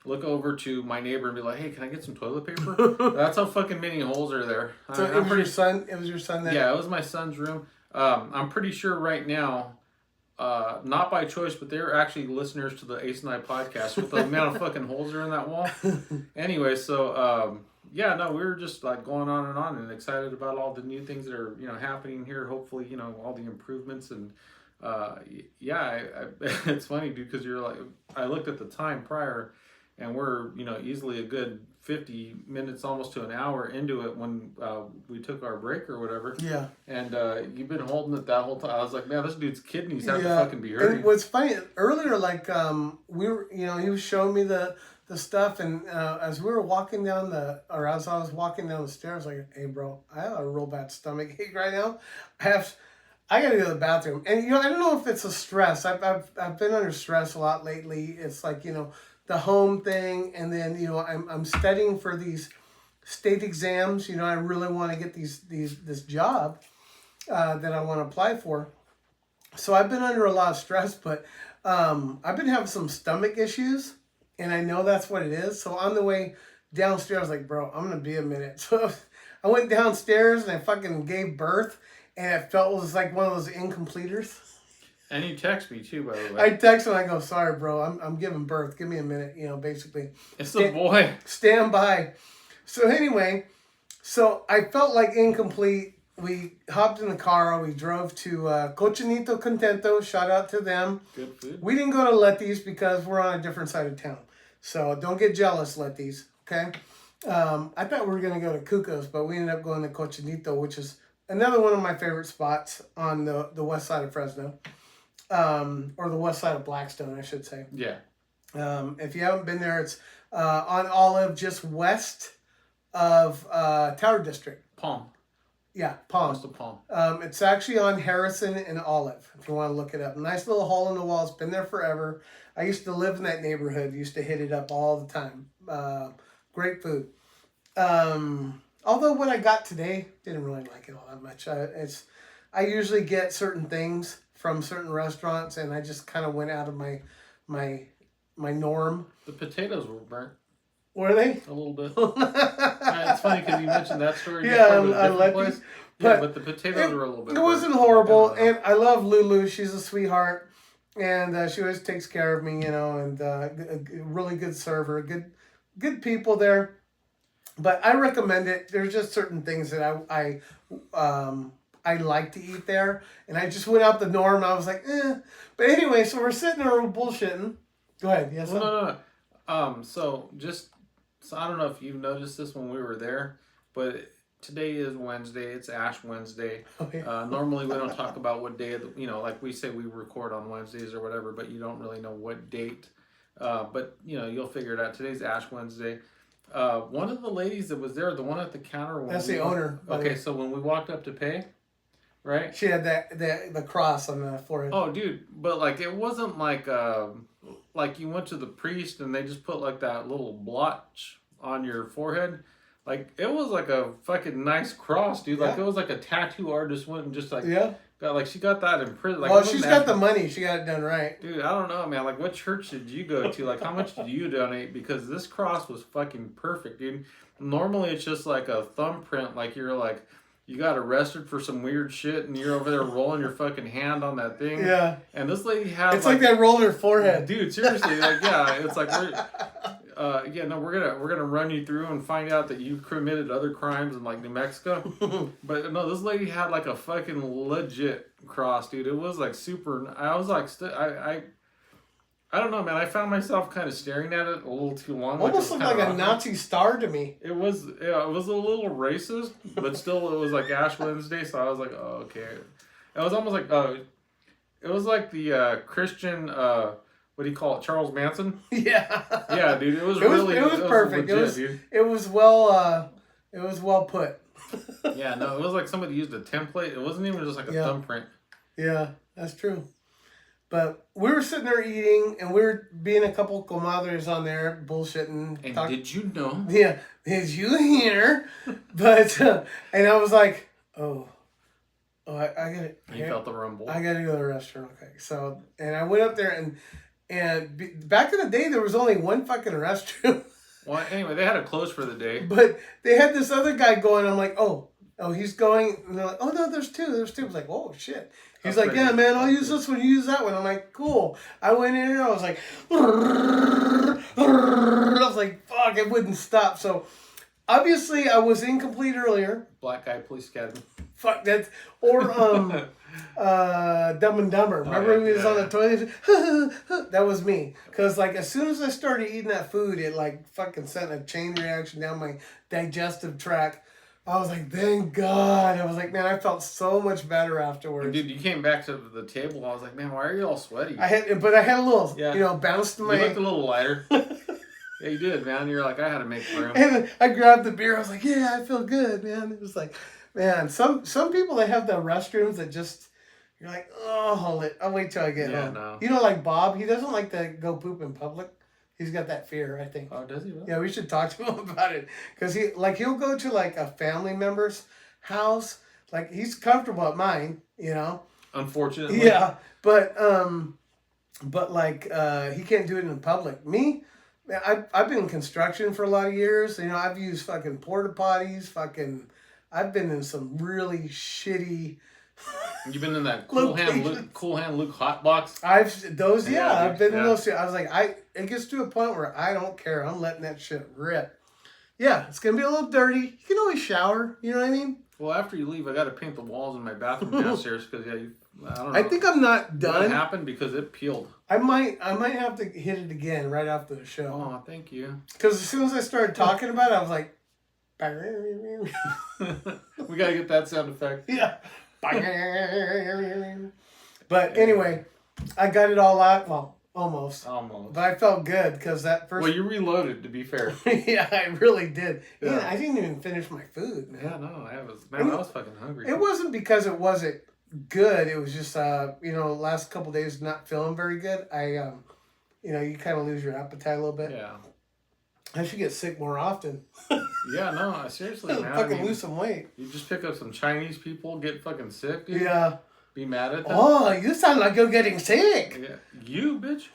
[SPEAKER 2] look over to my neighbor and be like, hey, can I get some toilet paper? That's how fucking many holes are there.
[SPEAKER 1] So it was your son that?
[SPEAKER 2] Yeah, it was my son's room. I'm pretty sure right now, not by choice, but they're actually listeners to the Ace and I podcast with the amount of fucking holes are in that wall. Anyway, so we were just like going on and excited about all the new things that are happening here. Hopefully, all the improvements and it's funny, dude, because you're like, I looked at the time prior, and we're easily a good 50 minutes, almost to an hour into it when we took our break or whatever.
[SPEAKER 1] Yeah.
[SPEAKER 2] And you've been holding it that whole time. I was like, man, this dude's kidneys have to fucking be hurting.
[SPEAKER 1] And what's funny, earlier, like, we were, he was showing me the the stuff, and as we were walking down as I was walking down the stairs, like, hey, bro, I have a real bad stomach ache right now. I gotta go to the bathroom, and I don't know if it's a stress. I've been under stress a lot lately. It's like the home thing, and then I'm studying for these state exams. I really want to get this job that I want to apply for. So I've been under a lot of stress, but I've been having some stomach issues, and I know that's what it is. So on the way downstairs, I was like, bro, I'm going to be a minute. So I went downstairs and I fucking gave birth, and it was like one of those incompleters.
[SPEAKER 2] And you text me too, by the way.
[SPEAKER 1] I text him, I go, sorry, bro, I'm giving birth. Give me a minute, basically.
[SPEAKER 2] It's the boy.
[SPEAKER 1] Stand by. So anyway, I felt like incomplete. We hopped in the car. We drove to Cochinito Contento. Shout out to them.
[SPEAKER 2] Good food.
[SPEAKER 1] We didn't go to Letty's because we're on a different side of town. So don't get jealous, Letty's. Okay? I thought we were going to go to Cuco's, but we ended up going to Cochinito, which is another one of my favorite spots on the west side of Fresno. Or the west side of Blackstone, I should say.
[SPEAKER 2] Yeah.
[SPEAKER 1] If you haven't been there, it's on Olive, just west of Tower District.
[SPEAKER 2] Palm.
[SPEAKER 1] Yeah, Palm.
[SPEAKER 2] West of Palm.
[SPEAKER 1] It's actually on Harrison and Olive, if you want to look it up. Nice little hole in the wall. It's been there forever. I used to live in that neighborhood. Used to hit it up all the time. Great food. Although what I got today, didn't really like it all that much. I usually get certain things from certain restaurants, and I just kind of went out of my norm.
[SPEAKER 2] The potatoes were burnt.
[SPEAKER 1] Were they?
[SPEAKER 2] A little bit. It's funny because you mentioned that story.
[SPEAKER 1] Yeah, I let
[SPEAKER 2] place.
[SPEAKER 1] these.
[SPEAKER 2] But the potatoes were a little bit.
[SPEAKER 1] It wasn't horrible, and I love Lulu. She's a sweetheart, and she always takes care of me, and a really good server, good people there. But I recommend it. There's just certain things that I like to eat there, and I just went out the norm. I was like, eh. But anyway, so we're sitting there bullshitting. Go ahead. Yes.
[SPEAKER 2] Well, no. So I don't know if you've noticed this when we were there, but today is Wednesday. It's Ash Wednesday.
[SPEAKER 1] Okay.
[SPEAKER 2] Normally we don't talk about what day, like we say we record on Wednesdays or whatever, but you don't really know what date. But you'll figure it out. Today's Ash Wednesday. One of the ladies that was there, the one at the counter.
[SPEAKER 1] That's the owner.
[SPEAKER 2] Okay, so when we walked up to pay, right?
[SPEAKER 1] She had the cross on the forehead.
[SPEAKER 2] Oh, dude, but like it wasn't like you went to the priest and they just put like that little blotch on your forehead. Like it was like a fucking nice cross, dude. Like it was like a tattoo artist went and just like she got that in prison. Like,
[SPEAKER 1] well, she's got the money. She got it done right.
[SPEAKER 2] Dude, I don't know, man. Like what church did you go to? Like how much did you donate? Because this cross was fucking perfect, dude. Normally it's just like a thumbprint, like you're like you got arrested for some weird shit and you're over there rolling your fucking hand on that thing.
[SPEAKER 1] Yeah.
[SPEAKER 2] And this lady had
[SPEAKER 1] it's like that rolled her forehead.
[SPEAKER 2] Dude, seriously, like it's like we're gonna run you through and find out that you committed other crimes in like New Mexico. But no, this lady had like a fucking legit cross, dude. It was like super. I was like, I don't know, man. I found myself kind of staring at it a little too long.
[SPEAKER 1] Almost looked like a Nazi star to me.
[SPEAKER 2] It was a little racist, but still, it was like Ash Wednesday, so I was like, oh, okay. It was almost like it was like the Christian. What do you call it? Charles Manson?
[SPEAKER 1] Yeah.
[SPEAKER 2] Yeah, dude. It was
[SPEAKER 1] perfect.
[SPEAKER 2] Legit,
[SPEAKER 1] it was well put.
[SPEAKER 2] Yeah, no, it was like somebody used a template. It wasn't even just like a thumbprint.
[SPEAKER 1] Yeah, that's true. But we were sitting there eating, and we were being a couple comadres on there, bullshitting.
[SPEAKER 2] And did you know?
[SPEAKER 1] Yeah, did you hear? But, and I was like, I got it.
[SPEAKER 2] You felt the rumble.
[SPEAKER 1] I got to go to the restaurant. Okay, so, and I went up there, and back in the day, there was only one fucking restroom.
[SPEAKER 2] Well, anyway, they had to close for the day.
[SPEAKER 1] But they had this other guy going. I'm like, oh, he's going. And they're like, oh, no, there's two. I was like, oh, shit. He's like, yeah, man, I'll use this one. You use that one. I'm like, cool. I went in and I was like, fuck, it wouldn't stop. So, obviously, I was incomplete earlier.
[SPEAKER 2] Black Guy Police Academy.
[SPEAKER 1] Fuck that. Or, Dumb and Dumber. Remember he was on the toilet? That was me. Because, like, as soon as I started eating that food, it, like, fucking sent a chain reaction down my digestive tract. I was like, thank God. I was like, man, I felt so much better afterwards.
[SPEAKER 2] Dude, you came back to the table. I was like, man, why are you all sweaty?
[SPEAKER 1] I had a little, bounce to my...
[SPEAKER 2] You looked a little lighter. Yeah, you did, man. You're like, I had to make room.
[SPEAKER 1] And I grabbed the beer. I was like, yeah, I feel good, man. It was like, man, some people, they have the restrooms that just, you're like, oh, hold it. I'll wait till I get
[SPEAKER 2] Yeah,
[SPEAKER 1] home.
[SPEAKER 2] no.
[SPEAKER 1] You know, like Bob, he doesn't like to go poop in public. He's got that fear, I think.
[SPEAKER 2] Oh, does he really?
[SPEAKER 1] Yeah, we should talk to him about it. Because he'll go to like a family member's house. Like, he's comfortable at mine, you know?
[SPEAKER 2] Unfortunately.
[SPEAKER 1] Yeah, but like he can't do it in public. Me, man, I've been in construction for a lot of years. You know, I've used fucking porta potties. I've been in some really shitty.
[SPEAKER 2] You've been in that Cool Hand Luke hot box.
[SPEAKER 1] I've been in
[SPEAKER 2] yeah.
[SPEAKER 1] those. I was like, it gets to a point where I don't care. I'm letting that shit rip. Yeah, it's gonna be a little dirty. You can always shower. You know what I mean?
[SPEAKER 2] Well, after you leave, I got to paint the walls in my bathroom downstairs because I don't know.
[SPEAKER 1] I think I'm not done.
[SPEAKER 2] What happened because it peeled.
[SPEAKER 1] I might have to hit it again right after the show.
[SPEAKER 2] Oh, thank you.
[SPEAKER 1] Because as soon as I started talking about it, I was like,
[SPEAKER 2] We got to get that sound effect.
[SPEAKER 1] yeah. But anyway, I got it all out. Well, almost.
[SPEAKER 2] Almost.
[SPEAKER 1] But I felt good because that first.
[SPEAKER 2] Well, you reloaded, to be fair.
[SPEAKER 1] Yeah, I really did.
[SPEAKER 2] Yeah.
[SPEAKER 1] Man, I didn't even finish my food, man.
[SPEAKER 2] Yeah, no, I was fucking hungry.
[SPEAKER 1] It wasn't because it wasn't good. It was just, last couple days not feeling very good. You kind of lose your appetite a little bit.
[SPEAKER 2] Yeah.
[SPEAKER 1] I should get sick more often.
[SPEAKER 2] Yeah, no, seriously, man.
[SPEAKER 1] Fucking lose some weight.
[SPEAKER 2] You just pick up some Chinese people, get fucking sick, dude.
[SPEAKER 1] Yeah.
[SPEAKER 2] Be mad at them.
[SPEAKER 1] Oh, you sound like you're getting sick.
[SPEAKER 2] Yeah. You, bitch.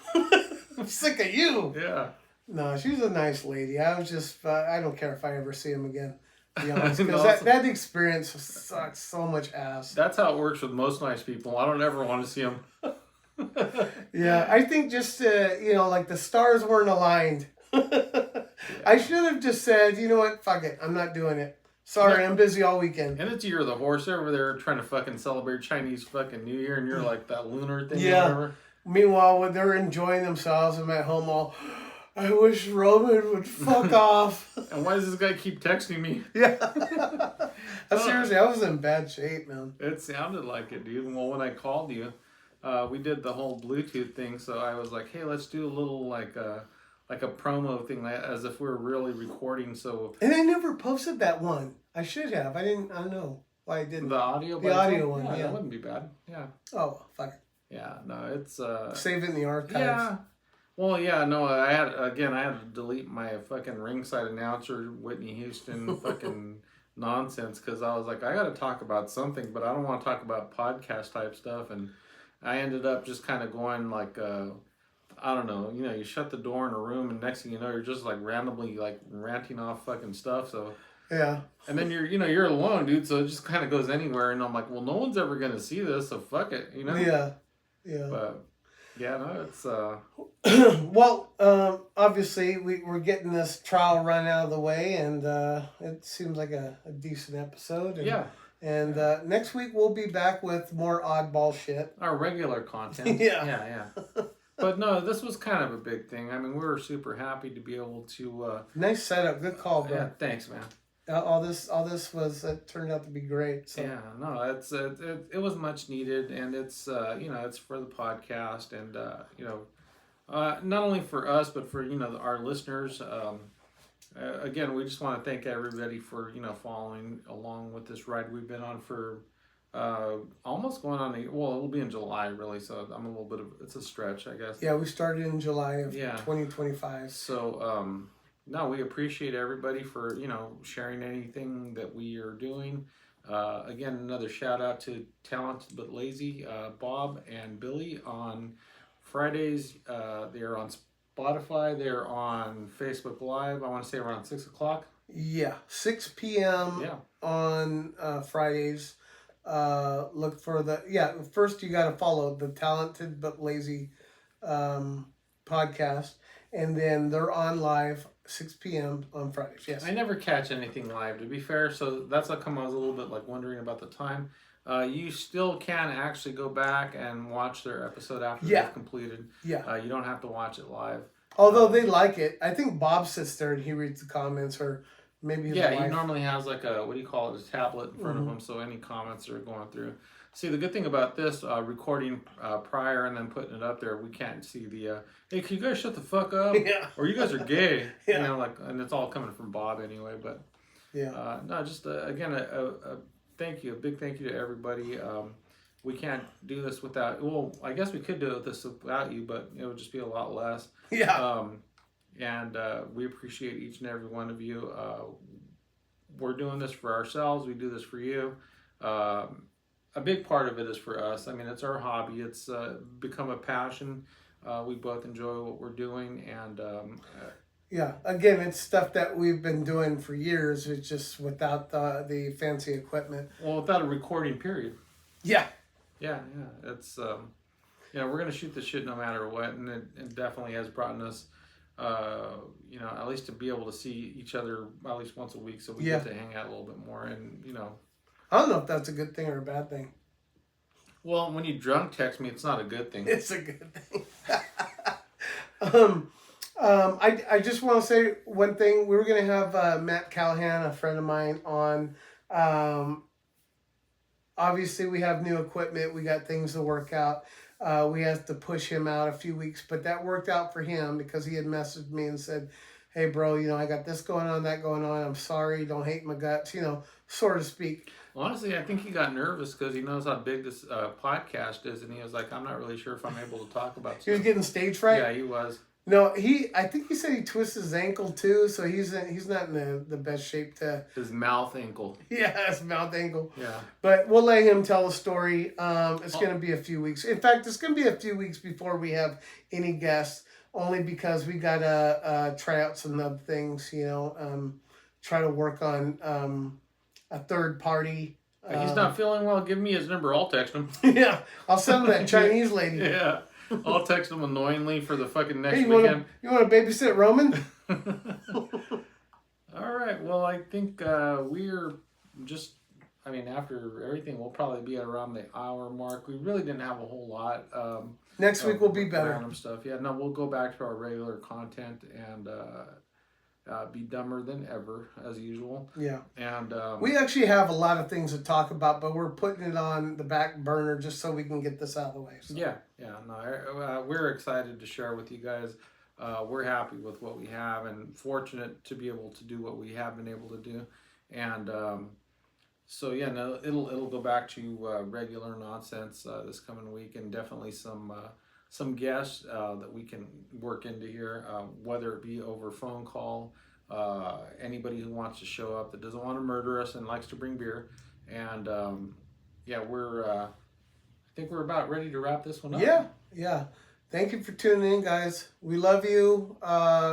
[SPEAKER 1] I'm sick of you.
[SPEAKER 2] Yeah.
[SPEAKER 1] No, she's a nice lady. I was just, I don't care if I ever see him again. To be honest,
[SPEAKER 2] No,
[SPEAKER 1] because that experience sucks so much ass.
[SPEAKER 2] That's how it works with most nice people. I don't ever want to see them.
[SPEAKER 1] Yeah, I think just, like the stars weren't aligned. I should have just said, you know what, fuck it, I'm not doing it. Sorry, I'm busy all weekend.
[SPEAKER 2] And it's Year of the Horse. They're over there trying to fucking celebrate Chinese fucking New Year, and you're like that lunar thing.
[SPEAKER 1] Yeah.
[SPEAKER 2] Or whatever.
[SPEAKER 1] Meanwhile, when they're enjoying themselves, I'm at home all, I wish Roman would fuck off.
[SPEAKER 2] And why does this guy keep texting me?
[SPEAKER 1] Yeah. Seriously, I was in bad shape, man.
[SPEAKER 2] It sounded like it, dude. Well, when I called you, we did the whole Bluetooth thing, so I was like, hey, let's do a little like a promo thing, as if we were really recording. So.
[SPEAKER 1] And I never posted that one. I should have. I don't know why I didn't.
[SPEAKER 2] The audio.
[SPEAKER 1] The audio one. Yeah.
[SPEAKER 2] That wouldn't be bad. Yeah.
[SPEAKER 1] Oh, fuck it.
[SPEAKER 2] Yeah. No, it's.
[SPEAKER 1] Save it in the archives.
[SPEAKER 2] Yeah. Well, yeah, no, I had to delete my fucking ringside announcer, Whitney Houston fucking nonsense, because I was like, I got to talk about something, but I don't want to talk about podcast type stuff, and I ended up just kind of going like, I don't know, you shut the door in a room, and next thing you know, you're just like randomly like ranting off fucking stuff, so.
[SPEAKER 1] Yeah.
[SPEAKER 2] And then you're alone, dude, so it just kind of goes anywhere, and I'm like, well, no one's ever going to see this, so fuck it,
[SPEAKER 1] Yeah. Yeah.
[SPEAKER 2] But, yeah, no, it's,
[SPEAKER 1] Well, obviously, we're getting this trial run out of the way, and it seems like a decent episode. And,
[SPEAKER 2] yeah.
[SPEAKER 1] And next week, we'll be back with more oddball shit.
[SPEAKER 2] Our regular content.
[SPEAKER 1] Yeah.
[SPEAKER 2] Yeah. But no, this was kind of a big thing. I mean, we were super happy to be able to...
[SPEAKER 1] nice setup. Good call, bro.
[SPEAKER 2] Yeah, thanks, man.
[SPEAKER 1] All this it turned out to be great. So.
[SPEAKER 2] Yeah, no, it was much needed, and it's it's for the podcast, and not only for us, but for our listeners. Again, we just want to thank everybody for following along with this ride we've been on for almost going on it'll be in July really, so I'm a little bit of it's a stretch, I guess.
[SPEAKER 1] Yeah, we started in July of 2025.
[SPEAKER 2] So no, we appreciate everybody for sharing anything that we are doing. Again, another shout out to Talented But Lazy, Bob and Billy on Fridays. They're on Spotify. They're on Facebook Live. I want to say around 6 o'clock.
[SPEAKER 1] Yeah, 6 p.m. On Fridays. Look for first you got to follow the Talented But Lazy podcast, and then they're on live 6 p.m. on Fridays. Yes.
[SPEAKER 2] I never catch anything live, to be fair, so that's how come I was a little bit like wondering about the time. You still can actually go back and watch their episode after they've completed.
[SPEAKER 1] Yeah.
[SPEAKER 2] You don't have to watch it live.
[SPEAKER 1] Although they like it. I think Bob sits there and he reads the comments, or maybe his wife.
[SPEAKER 2] He normally has like a, what do you call it, a tablet in front of him, so any comments are going through. See, the good thing about this recording prior and then putting it up there, we can't see the. Hey, can you guys shut the fuck up?
[SPEAKER 1] Yeah.
[SPEAKER 2] Or you guys are gay.
[SPEAKER 1] Yeah.
[SPEAKER 2] You know, like, and it's all coming from Bob anyway. But
[SPEAKER 1] Yeah.
[SPEAKER 2] no, just again, a thank you, a big thank you to everybody. We can't do this without. Well, I guess we could do this without you, but it would just be a lot less.
[SPEAKER 1] Yeah.
[SPEAKER 2] And we appreciate each and every one of you. We're doing this for ourselves. We do this for you. A big part of it is for us. I mean, it's our hobby. It's become a passion. We both enjoy what we're doing, and
[SPEAKER 1] Yeah. Again, it's stuff that we've been doing for years. It's just without the fancy equipment.
[SPEAKER 2] well, without a recording period.
[SPEAKER 1] Yeah.
[SPEAKER 2] Yeah, it's we're gonna shoot this shit no matter what, and it definitely has brought us, at least to be able to see each other at least once a week, so we get to hang out a little bit more, and
[SPEAKER 1] I don't know if that's a good thing or a bad thing.
[SPEAKER 2] Well, when you drunk text me, it's not a good thing.
[SPEAKER 1] It's a good thing. I just want to say one thing. We were going to have Matt Callahan, a friend of mine, on. Obviously, we have new equipment. We got things to work out. We have to push him out a few weeks, but that worked out for him because he had messaged me and said, hey, bro, I got this going on, that going on. I'm sorry. Don't hate my guts, so to speak.
[SPEAKER 2] Honestly, I think he got nervous because he knows how big this podcast is, and he was like, I'm not really sure if I'm able to talk about
[SPEAKER 1] He was
[SPEAKER 2] stuff.
[SPEAKER 1] getting stage fright?
[SPEAKER 2] Yeah, he was.
[SPEAKER 1] No, I think he said he twisted his ankle too, so he's not in the best shape to.
[SPEAKER 2] His mouth ankle.
[SPEAKER 1] Yeah, his mouth ankle.
[SPEAKER 2] Yeah.
[SPEAKER 1] But we'll let him tell the story. It's going to be a few weeks. In fact, it's going to be a few weeks before we have any guests, only because we got to try out some other things, try to work on a third party.
[SPEAKER 2] He's not feeling well. Give me his number. I'll text him.
[SPEAKER 1] Yeah, I'll send him that Chinese lady.
[SPEAKER 2] Yeah. I'll text him annoyingly for the fucking next
[SPEAKER 1] Hey,
[SPEAKER 2] weekend.
[SPEAKER 1] You want to babysit Roman?
[SPEAKER 2] All right. Well, I think we're just. I mean, after everything, we'll probably be at around the hour mark. We really didn't have a whole lot.
[SPEAKER 1] Next week will be better.
[SPEAKER 2] Random stuff. Yeah. No, we'll go back to our regular content and be dumber than ever as usual.
[SPEAKER 1] Yeah.
[SPEAKER 2] And
[SPEAKER 1] we actually have a lot of things to talk about, but we're putting it on the back burner just so we can get this out of the way. So.
[SPEAKER 2] Yeah. No, we're excited to share with you guys. We're happy with what we have and fortunate to be able to do what we have been able to do. And so yeah, no, it'll go back to regular nonsense this coming week, and definitely some guests that we can work into here, whether it be over phone call, anybody who wants to show up that doesn't want to murder us and likes to bring beer. And I think we're about ready to wrap this one up.
[SPEAKER 1] Yeah. Thank you for tuning in, guys. We love you.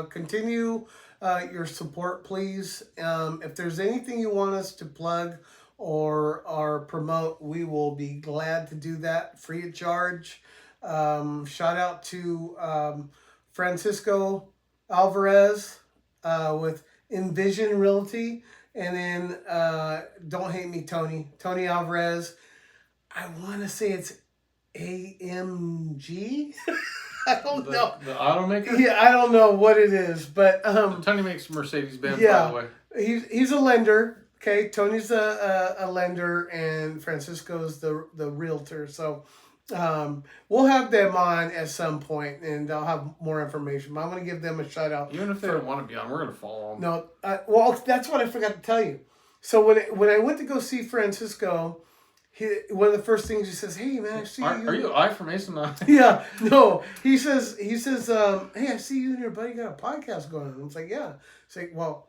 [SPEAKER 1] Continue your support, please. If there's anything you want us to plug or promote, we will be glad to do that free of charge. Shout out to Francisco Alvarez with Envision Realty, and then don't hate me, Tony Alvarez. I want to say it's AMG. I don't know.
[SPEAKER 2] The automaker?
[SPEAKER 1] Yeah, I don't know what it is, but
[SPEAKER 2] Tony makes Mercedes-Benz, by the way.
[SPEAKER 1] He's a lender. Okay, Tony's a lender, and Francisco's the realtor. So we'll have them on at some point, and I'll have more information. But I'm going to give them a shout out.
[SPEAKER 2] Even if they don't want to be on, we're going to follow them.
[SPEAKER 1] No, well, that's what I forgot to tell you. So when I went to go see Francisco, one of the first things he says, "Hey man, I see you."
[SPEAKER 2] Are you I from Mason?
[SPEAKER 1] Yeah, no. He says, "Hey, I see you and your buddy got a podcast going on." I was like, "Yeah." It's like, "Well,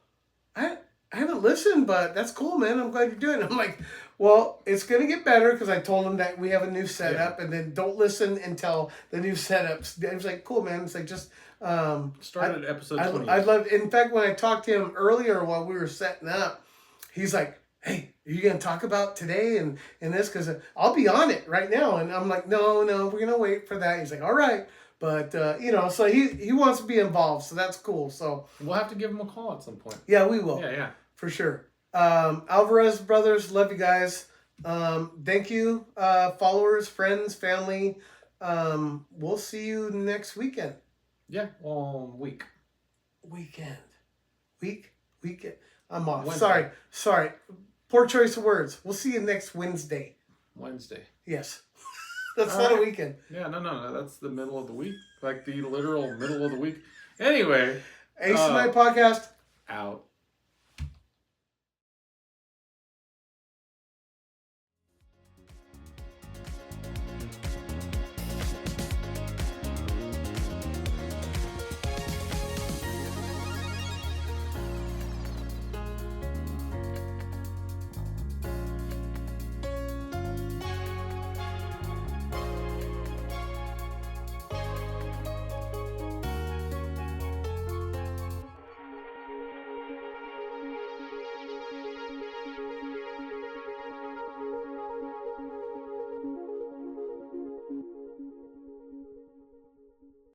[SPEAKER 1] I haven't listened, but that's cool, man. I'm glad you're doing it." I'm like, "Well, it's gonna get better," because I told him that we have a new setup, and then don't listen until the new setups. I was like, "Cool, man." It's like just
[SPEAKER 2] Start at episode 20.
[SPEAKER 1] I'd love. In fact, when I talked to him earlier while we were setting up, he's like, "Hey, are you gonna talk about today and this? Because I'll be on it right now." And I'm like, "No, we're gonna wait for that." He's like, "All right," but so he wants to be involved, so that's cool. So
[SPEAKER 2] we'll have to give him a call at some point.
[SPEAKER 1] Yeah, we will.
[SPEAKER 2] Yeah,
[SPEAKER 1] for sure. Alvarez brothers, love you guys. Thank you, followers, friends, family. We'll see you next weekend.
[SPEAKER 2] Yeah, well,
[SPEAKER 1] Weekend. I'm off.
[SPEAKER 2] Wednesday.
[SPEAKER 1] Sorry. Poor choice of words. We'll see you next Wednesday.
[SPEAKER 2] Wednesday.
[SPEAKER 1] Yes. That's
[SPEAKER 2] All
[SPEAKER 1] not a
[SPEAKER 2] right.
[SPEAKER 1] weekend.
[SPEAKER 2] Yeah, no. That's the middle of the week. Like the literal middle of the week. Anyway.
[SPEAKER 1] Ace Night Podcast.
[SPEAKER 2] Out.